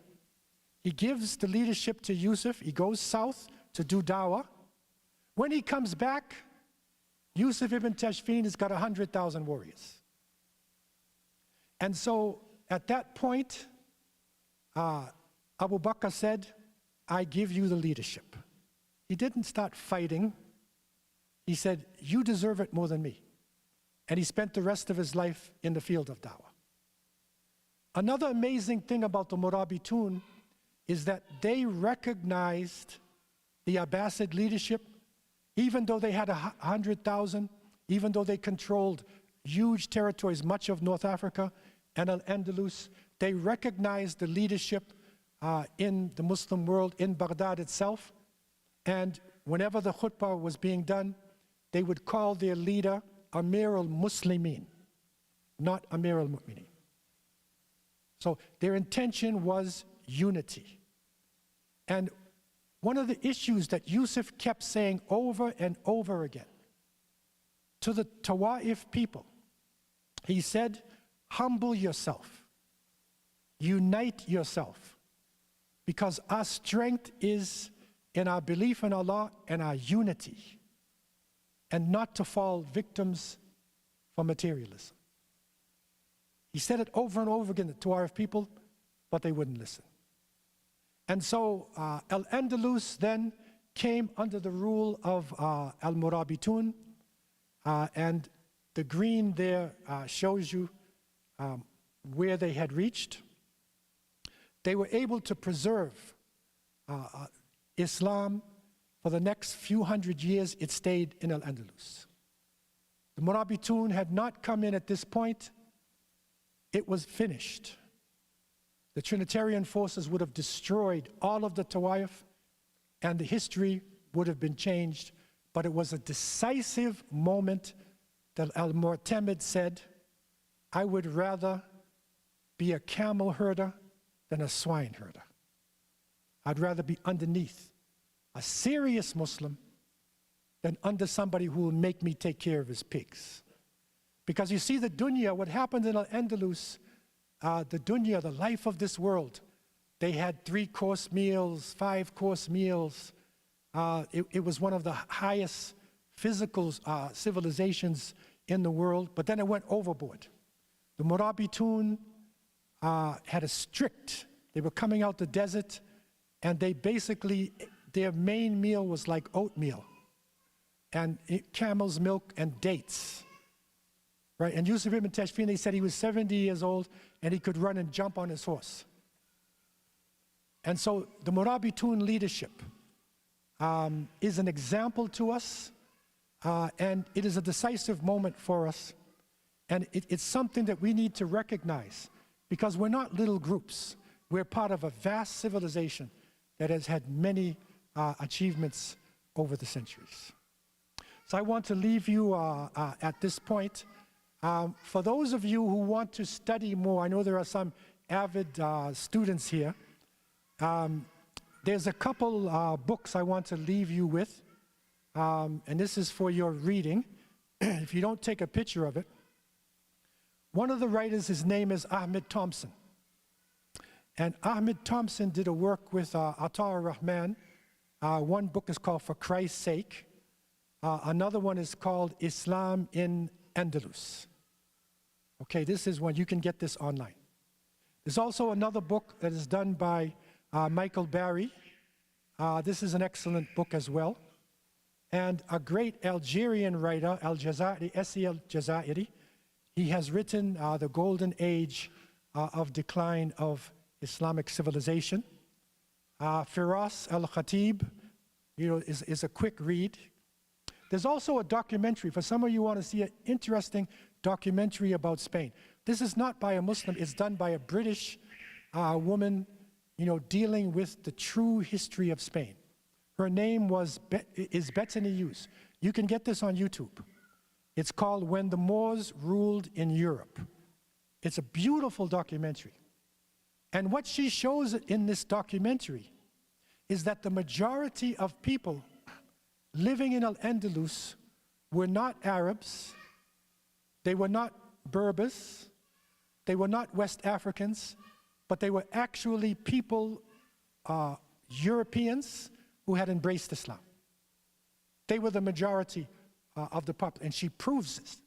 He gives the leadership to Yusuf. He goes south to do dawah. When he comes back, Yusuf ibn Tashfin has got 100,000 warriors. And so at that point, Abu Bakr said, I give you the leadership. He didn't start fighting. He said, you deserve it more than me. And he spent the rest of his life in the field of dawah. Another amazing thing about the Murabitun is that they recognized the Abbasid leadership, even though they had 100,000, even though they controlled huge territories, much of North Africa and Al-Andalus. They recognized the leadership in the Muslim world, in Baghdad itself. And whenever the khutbah was being done, they would call their leader Amir al-Muslimin, not Amir al-Mu'minin. So their intention was unity. And one of the issues that Yusuf kept saying over and over again to the Tawa'if people, he said, humble yourself, unite yourself, because our strength is in our belief in Allah and our unity, and not to fall victims for materialism. He said it over and over again to Tawa'if people, but they wouldn't listen. And so Al-Andalus then came under the rule of Al-Murabitun, and the green there shows you where they had reached. They were able to preserve Islam for the next few hundred years. It stayed in Al-Andalus. The Murabitun had not come in at this point. It was finished. The Trinitarian forces would have destroyed all of the Tawa'if, and the history would have been changed. But it was a decisive moment that Al-Mu'tamid said, I would rather be a camel herder than a swine herder. I'd rather be underneath a serious Muslim than under somebody who will make me take care of his pigs. Because you see, the dunya, what happened in Al-Andalus, the dunya, the life of this world, they had 3-course meals, 5-course meals. It was one of the highest physical civilizations in the world, but then it went overboard. The Murabitun had a strict, they were coming out the desert, and they basically, their main meal was like oatmeal, and camel's milk and dates. Right, and Yusuf ibn Tashfin, they said he was 70 years old and he could run and jump on his horse. And so the Murabitun leadership is an example to us, and it is a decisive moment for us. And it's something that we need to recognize, because we're not little groups. We're part of a vast civilization that has had many achievements over the centuries. So I want to leave you at this point. For those of you who want to study more, I know there are some avid students here. There's a couple books I want to leave you with, and this is for your reading. If you don't take a picture of it, one of the writers, his name is Ahmed Thompson. And Ahmed Thompson did a work with Atta ar-Rahman One book is called For Christ's Sake. Another one is called Islam in Andalus. Okay, this is one, you can get this online. There's also another book that is done by Michael Barry. This is an excellent book as well. And a great Algerian writer, Al-Jazairi, Essi Al-Jazairi, he has written The Golden Age of Decline of Islamic Civilization. Firas Al-Khatib, is a quick read. There's also a documentary, for some of you who want to see an interesting documentary about Spain. This is not by a Muslim, it's done by a British woman, dealing with the true history of Spain. Her name is Bethany Hughes. You can get this on YouTube. It's called When the Moors Ruled in Europe. It's a beautiful documentary. And what she shows in this documentary is that the majority of people living in Al-Andalus were not Arabs, they were not Berbers, they were not West Africans, but they were actually people, Europeans, who had embraced Islam. They were the majority of the population, and she proves this.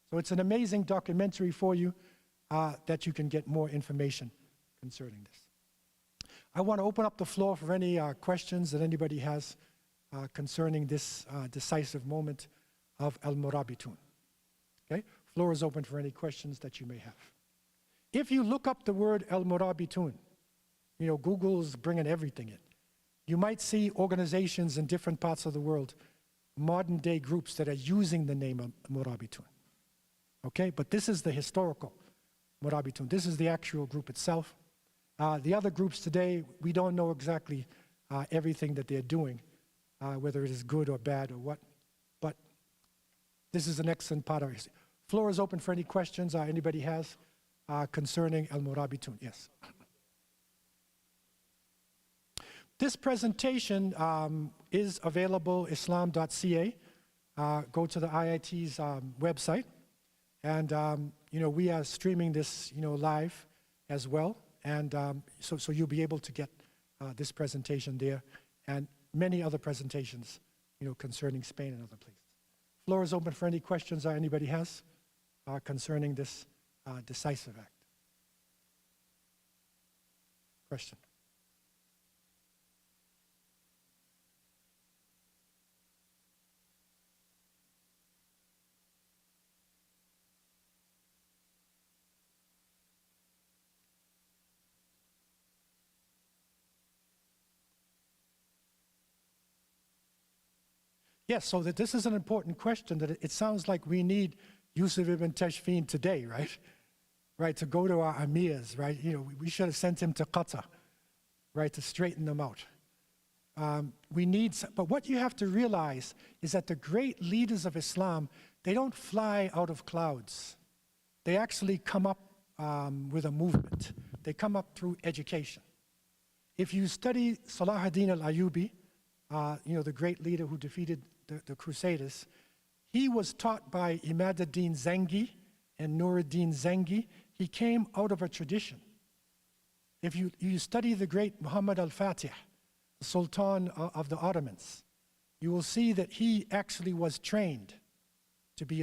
So it's an amazing documentary for you that you can get more information concerning this. I want to open up the floor for any questions that anybody has concerning this decisive moment of Al-Murabitun. Okay? Floor is open for any questions that you may have. If you look up the word Al-Murabitun, Google's bringing everything in. You might see organizations in different parts of the world, modern day groups that are using the name of Murabitun. Okay, but this is the historical Murabitun. This is the actual group itself. The other groups today, we don't know exactly everything that they're doing, whether it is good or bad or what, but this is an excellent part of it. Floor is open for any questions anybody has concerning Al-Murabitun. Yes. This presentation is available islam.ca. Go to the IIT's website, and we are streaming this live as well, and so you'll be able to get this presentation there and many other presentations concerning Spain and other places. Floor is open for any questions anybody has concerning this decisive act. Question. Yes, so this is an important question that it sounds like we need Yusuf ibn Tashfin today, right? Right, to go to our amirs, right? We should have sent him to Qatar, right, to straighten them out. But what you have to realize is that the great leaders of Islam, they don't fly out of clouds. They actually come up with a movement. They come up through education. If you study Salah ad-Din al-Ayyubi, the great leader who defeated the Crusaders, he was taught by Imad ad-Din Zengi and Nur ad-Din Zengi. He came out of a tradition. If you study the great Muhammad al-Fatih, the Sultan of the Ottomans, you will see that he actually was trained to be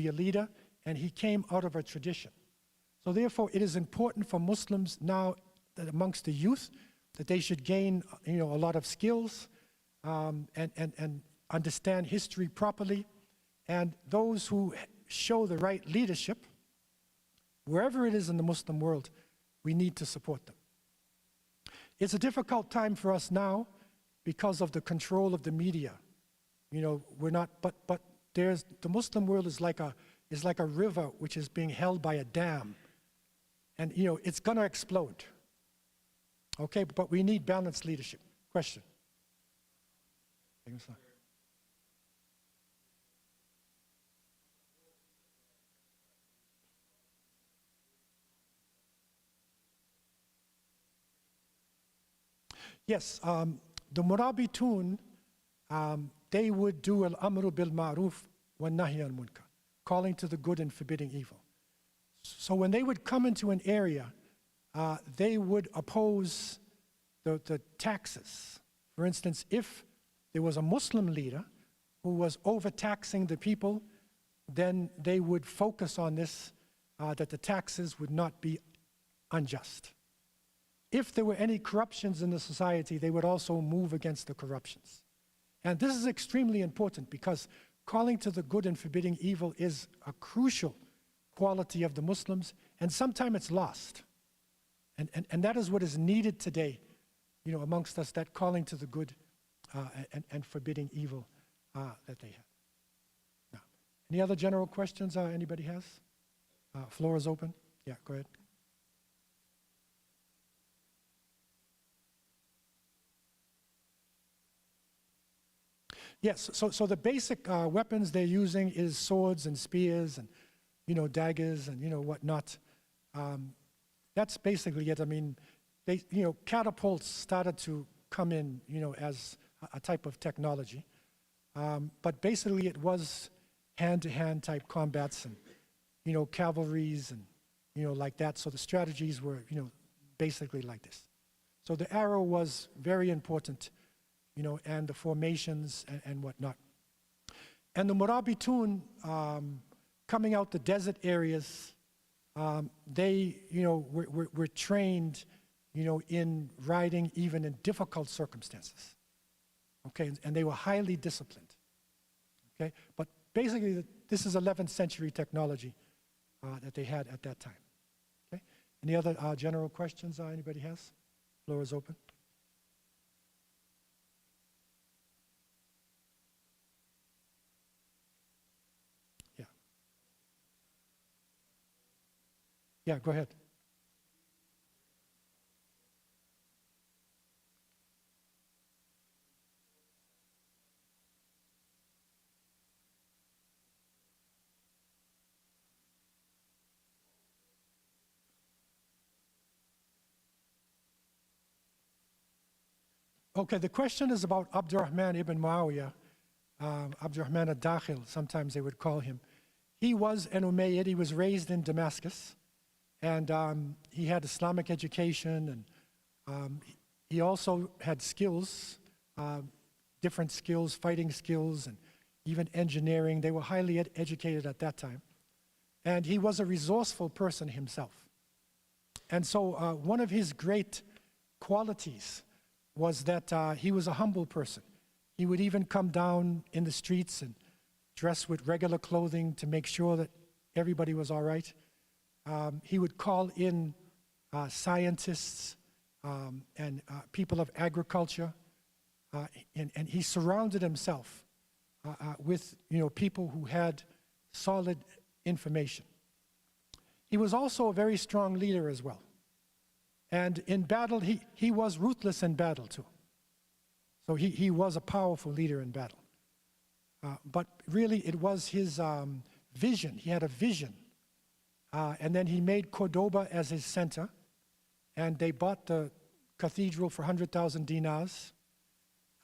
a leader, and he came out of a tradition. So therefore, it is important for Muslims now that amongst the youth that they should gain a lot of skills and understand history properly, and those who show the right leadership, wherever it is in the Muslim world, we need to support them. It's a difficult time for us now because of the control of the media. We're not, but the Muslim world is like a river which is being held by a dam, and it's gonna explode. Okay, but we need balanced leadership. Question. Yes, the Murabitun, they would do al-amru bil ma'ruf wa nahy al munkar, calling to the good and forbidding evil. So when they would come into an area, they would oppose the taxes For instance, if there was a Muslim leader who was overtaxing the people, then they would focus on this, that the taxes would not be unjust. If there were any corruptions in the society, they would also move against the corruptions. And this is extremely important because calling to the good and forbidding evil is a crucial quality of the Muslims, and sometimes it's lost. And that is what is needed today, amongst us, that calling to the good and forbidding evil that they have. Now, any other general questions anybody has? Floor is open. Yeah, go ahead. Yes, so the basic weapons they're using is swords and spears and, daggers and, whatnot. That's basically it. I mean, catapults started to come in, as a type of technology. But basically it was hand-to-hand type combats and, cavalries and, like that. So the strategies were, basically like this. So the arrow was very important, and the formations and whatnot. And the Murabitun, coming out the desert areas, they, were trained, in riding even in difficult circumstances. Okay, and they were highly disciplined. Okay, but basically this is 11th century technology that they had at that time. Okay, any other general questions anybody has? Floor is open. Yeah. Yeah, go ahead. Okay, the question is about Abdurrahman ibn Muawiyah, Abdurrahman al-Dakhil, sometimes they would call him. He was an Umayyad. He was raised in Damascus, and he had Islamic education, and he also had skills, different skills, fighting skills, and even engineering. They were highly educated at that time. And he was a resourceful person himself. And so one of his great qualities was that he was a humble person. He would even come down in the streets and dress with regular clothing to make sure that everybody was all right. He would call in scientists and people of agriculture, and he surrounded himself with people who had solid information. He was also a very strong leader as well. And in battle, he was ruthless in battle too. So he was a powerful leader in battle. But really it was his vision. He had a vision. And then he made Cordoba as his center. And they bought the cathedral for 100,000 dinars.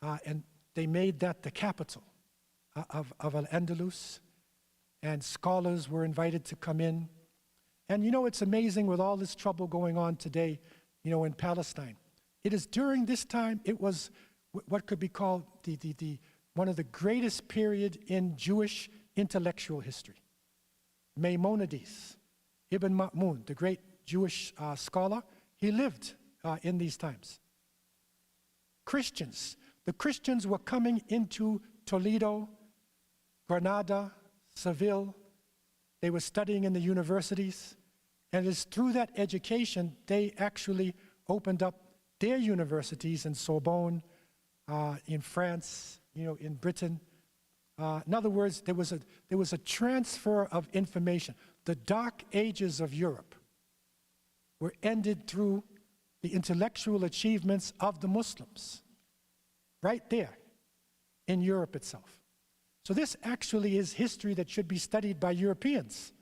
And they made that the capital of Al-Andalus. And scholars were invited to come in. And it's amazing with all this trouble going on today, in Palestine. It is during this time, it was what could be called one of the greatest period in Jewish intellectual history. Maimonides, Ibn Ma'mun, the great Jewish scholar, he lived in these times. Christians, the Christians were coming into Toledo, Granada, Seville. They were studying in the universities. And it is through that education, they actually opened up their universities in Sorbonne, in France, in Britain. In other words, there was a transfer of information. The dark ages of Europe were ended through the intellectual achievements of the Muslims, right there in Europe itself. So this actually is history that should be studied by Europeans.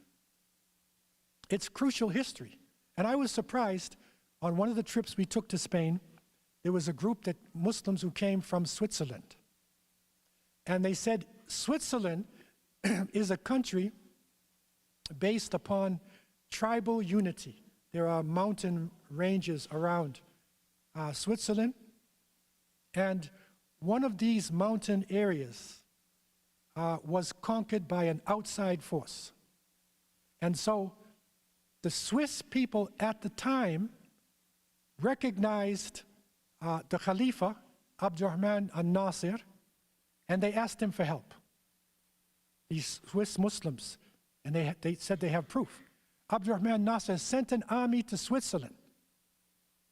It's crucial history. And I was surprised, on one of the trips we took to Spain, there was a group that Muslims who came from Switzerland. And they said, Switzerland is a country based upon tribal unity. There are mountain ranges around Switzerland, And one of these mountain areas was conquered by an outside force. And so the Swiss people at the time recognized the Khalifa, Abdurrahman al-Nasir, and they asked him for help. These Swiss Muslims, and they said they have proof. Abdurrahman al-Nasir sent an army to Switzerland,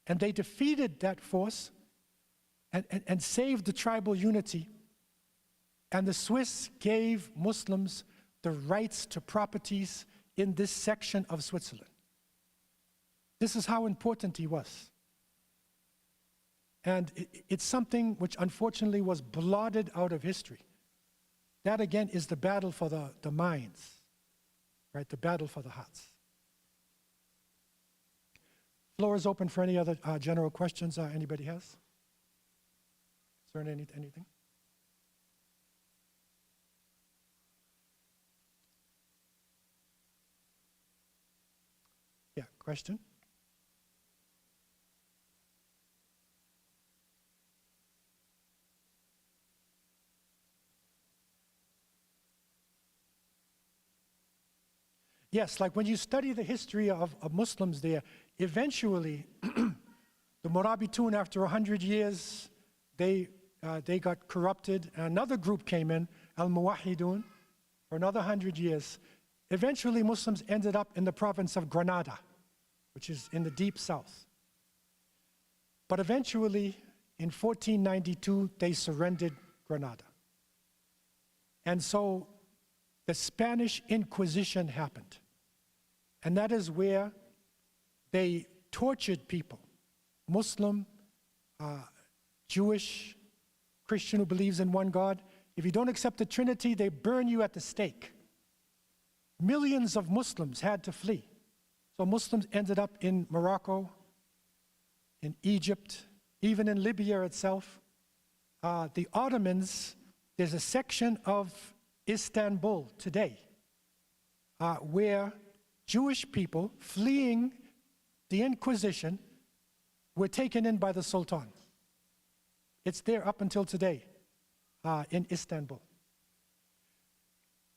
and they defeated that force and saved the tribal unity. And the Swiss gave Muslims the rights to properties in this section of Switzerland. This is how important he was. And it's something which unfortunately was blotted out of history. That again is the battle for the minds, right? The battle for the hearts. Floor is open for any other general questions anybody has. Is there anything? Yeah, question? Yes, like when you study the history of Muslims there, eventually, the Murabitun, after 100 years, they got corrupted. Another group came in, Al-Murabitun, for another 100 years. Eventually, Muslims ended up in the province of Granada, which is in the deep south. But eventually, in 1492, they surrendered Granada. And so the Spanish Inquisition happened. And that is where they tortured people, Muslim, Jewish, Christian who believes in one God. If you don't accept the Trinity, they burn you at the stake. Millions of Muslims had to flee. So Muslims ended up in Morocco, in Egypt, even in Libya itself. The Ottomans, there's a section of Istanbul today where Jewish people fleeing the Inquisition were taken in by the Sultan. It's there up until today in Istanbul.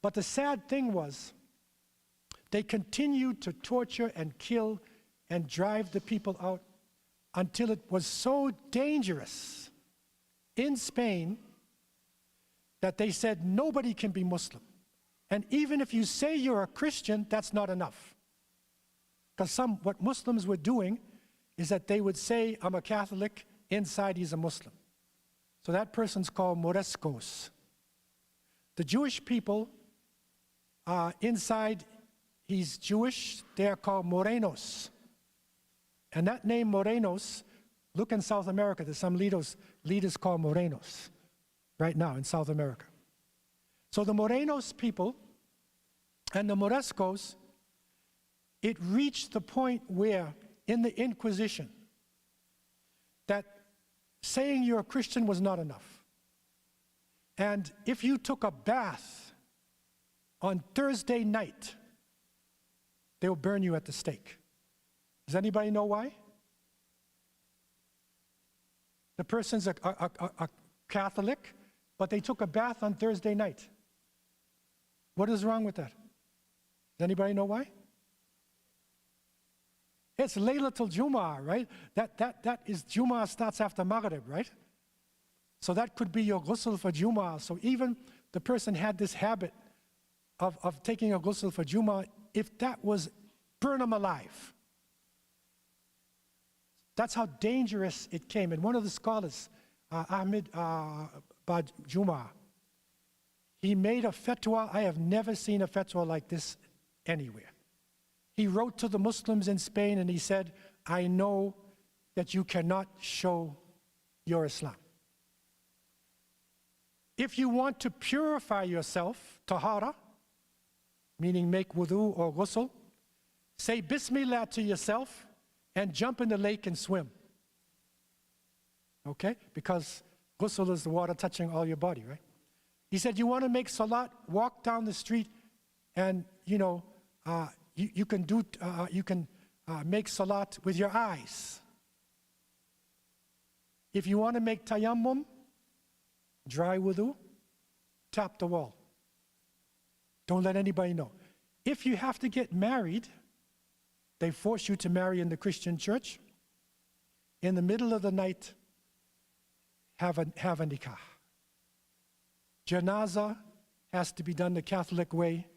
But the sad thing was, they continued to torture and kill and drive the people out until it was so dangerous in Spain that they said nobody can be Muslim. And even if you say you're a Christian, that's not enough. Because what Muslims were doing is that they would say, I'm a Catholic, inside he's a Muslim. So that person's called Morescos. The Jewish people, inside he's Jewish, they are called Morenos. And that name Morenos, look in South America, there's some leaders called Morenos right now in South America. So the Morenos people and the Morescos, it reached the point where in the Inquisition that saying you're a Christian was not enough. And if you took a bath on Thursday night, they'll burn you at the stake. Does anybody know why? The person's a Catholic, but they took a bath on Thursday night. What is wrong with that? Does anybody know why? It's Laylatul Jumu'ah, right? That is, Jumu'ah starts after Maghrib, right? So that could be your ghusl for Jumu'ah. So even the person had this habit of taking a ghusl for Jumu'ah, if that was, burn them alive. That's how dangerous it came. And one of the scholars, Ahmed Bad Jumu'ah, he made a fatwa. I have never seen a fatwa like this anywhere. He wrote to the Muslims in Spain and he said, I know that you cannot show your Islam. If you want to purify yourself, tahara, meaning make wudu or ghusl, say Bismillah to yourself and jump in the lake and swim. Okay? Because ghusl is the water touching all your body, right? He said, you want to make salat, walk down the street and, you can make salat with your eyes. If you want to make tayammum, dry wudu, tap the wall. Don't let anybody know. If you have to get married, they force you to marry in the Christian church. In the middle of the night, have a nikah. Janazah has to be done the Catholic way.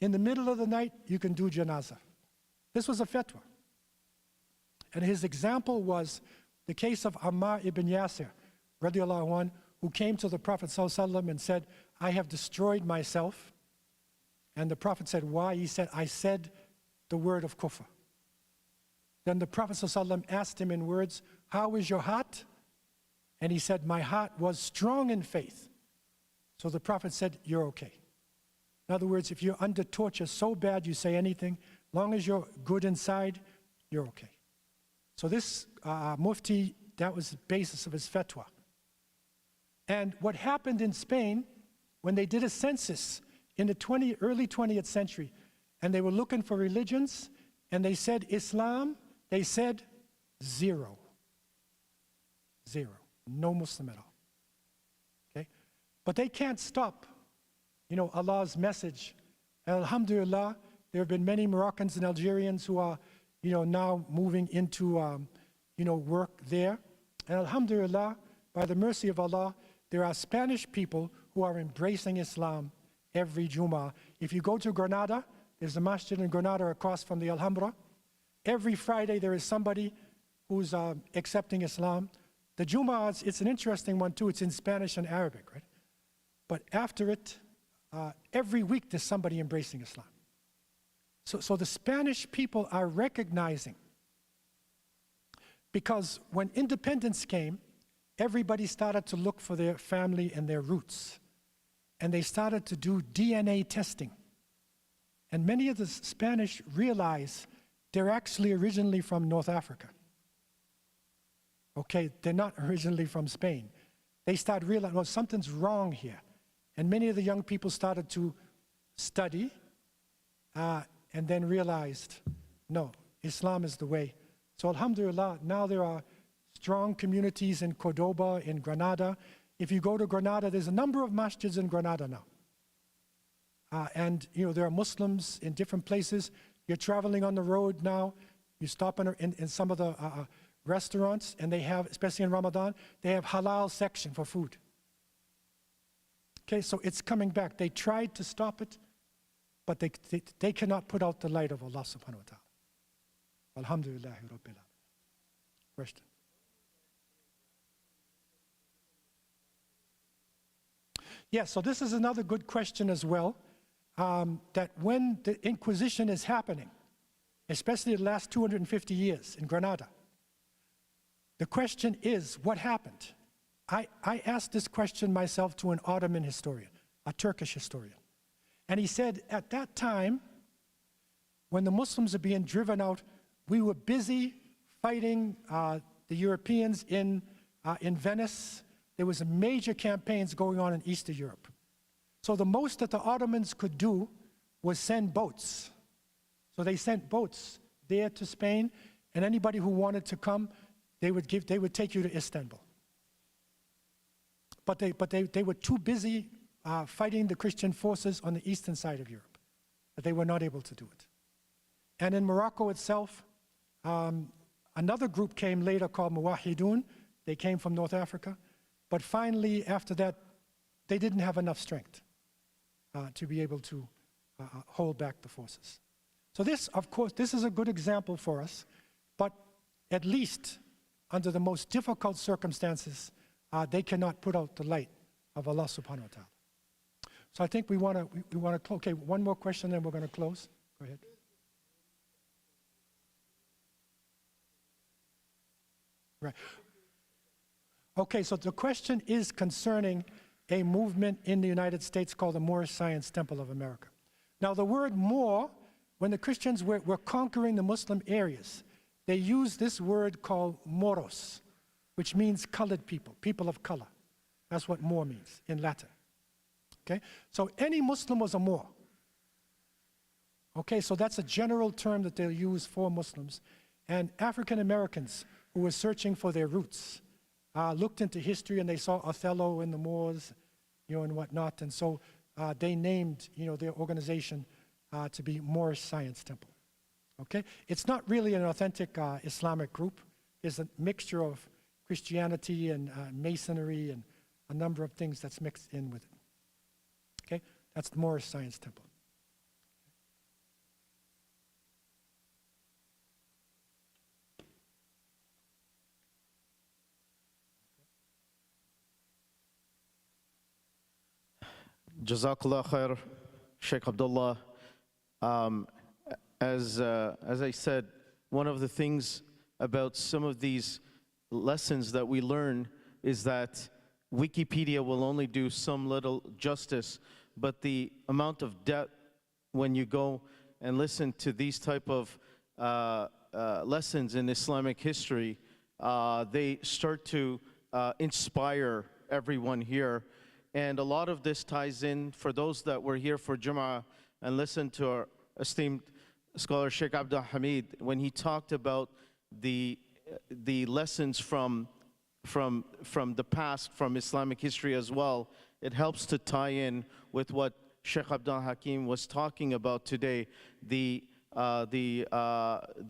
In the middle of the night, you can do janazah. This was a fatwa. And his example was the case of Ammar ibn Yasir, radiallahu anh, who came to the Prophet ﷺ and said, I have destroyed myself. And the Prophet said, why? He said, I said the word of kufr. Then the Prophet ﷺ asked him in words, how is your heart? And he said, my heart was strong in faith. So the Prophet said, you're okay. In other words, if you're under torture so bad you say anything, long as you're good inside, you're okay. So this mufti, that was the basis of his fatwa. And what happened in Spain, when they did a census in the early 20th century, and they were looking for religions, and they said Islam, they said 0. 0. No Muslim at all. Okay? But they can't stop, Allah's message. And alhamdulillah, there have been many Moroccans and Algerians who are, now moving into, work there. And alhamdulillah, by the mercy of Allah, there are Spanish people who are embracing Islam every Jummah. If you go to Granada, there's a masjid in Granada across from the Alhambra. Every Friday there is somebody who's accepting Islam. The Jummah, it's an interesting one too. It's in Spanish and Arabic, right? But after it, every week there's somebody embracing Islam. So the Spanish people are recognizing, because when independence came, everybody started to look for their family and their roots. And they started to do DNA testing. And many of the Spanish realize they're actually originally from North Africa. Okay, they're not originally from Spain. They start realizing, well, something's wrong here. And many of the young people started to study and then realized, no, Islam is the way. So alhamdulillah, now there are strong communities in Cordoba, in Granada. If you go to Granada, there's a number of masjids in Granada now. And there are Muslims in different places. You're traveling on the road now. You stop in some of the restaurants, and they have, especially in Ramadan, they have halal section for food. Okay, so it's coming back. They tried to stop it, but they cannot put out the light of Allah subhanahu wa ta'ala. Alhamdulillahi Rabbil Alamin. Question? Yeah, so this is another good question as well, that when the Inquisition is happening, especially the last 250 years in Granada, the question is, what happened? I asked this question myself to an Ottoman historian, a Turkish historian. And he said, at that time, when the Muslims are being driven out, we were busy fighting the Europeans in Venice. There was major campaigns going on in Eastern Europe. So the most that the Ottomans could do was send boats. So they sent boats there to Spain, and anybody who wanted to come, they would take you to Istanbul. But they were too busy fighting the Christian forces on the eastern side of Europe, that they were not able to do it. And in Morocco itself, another group came later called Muwahidun. They came from North Africa. But finally, after that, they didn't have enough strength to be able to hold back the forces. So this, of course, this is a good example for us, but at least under the most difficult circumstances, they cannot put out the light of Allah subhanahu wa ta'ala. So I think we want to, okay, one more question, then we're going to close. Go ahead. Right. Okay, so the question is concerning a movement in the United States called the Moorish Science Temple of America. Now the word Moor, when the Christians were conquering the Muslim areas, they used this word called moros, which means colored people, people of color. That's what Moor means in Latin. Okay, so any Muslim was a Moor. Okay, so that's a general term that they'll use for Muslims. And African Americans who were searching for their roots, looked into history and they saw Othello and the Moors, and whatnot. And so they named, their organization to be Moorish Science Temple. Okay? It's not really an authentic Islamic group. It's a mixture of Christianity and Masonry and a number of things that's mixed in with it. Okay? That's the Moorish Science Temple. Jazakallah khair, Shaykh Abdullah. As I said, one of the things about some of these lessons that we learn is that Wikipedia will only do some little justice, but the amount of depth when you go and listen to these type of lessons in Islamic history, they start to inspire everyone here. And a lot of this ties in for those that were here for Jum'ah and listened to our esteemed scholar Shaykh Abdul Hamid when he talked about the lessons from the past, from Islamic history as well. It helps to tie in with what Shaykh Abdul Hakim was talking about today, the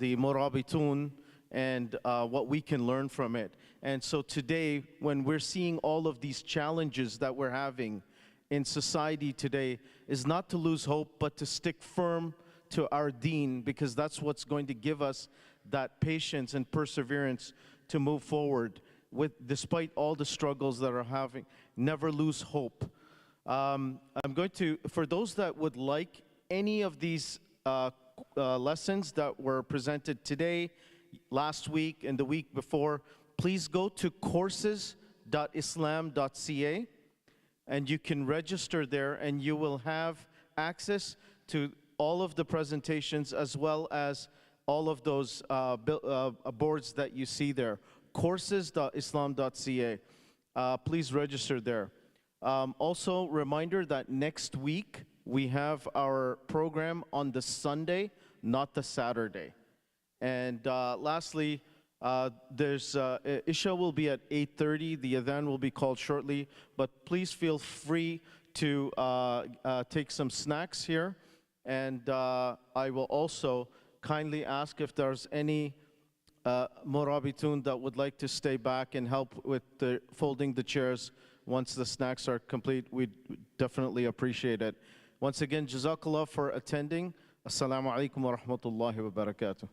Murabitun and what we can learn from it. And so today, when we're seeing all of these challenges that we're having in society today, is not to lose hope, but to stick firm to our deen, because that's what's going to give us that patience and perseverance to move forward despite all the struggles that are having. Never lose hope. I'm going to, for those that would like any of these lessons that were presented today, last week, and the week before, please go to courses.islam.ca and you can register there, and you will have access to all of the presentations as well as all of those boards that you see there. Courses.islam.ca. Please register there. Also, reminder that next week we have our program on the Sunday, not the Saturday. And lastly, Isha will be at 8:30. The adhan will be called shortly, but please feel free to take some snacks here. And I will also kindly ask if there's any Murabitun that would like to stay back and help with folding the chairs once the snacks are complete. We'd definitely appreciate it. Once again, Jazakallah for attending. Assalamu alaikum wa rahmatullahi wa barakatuh.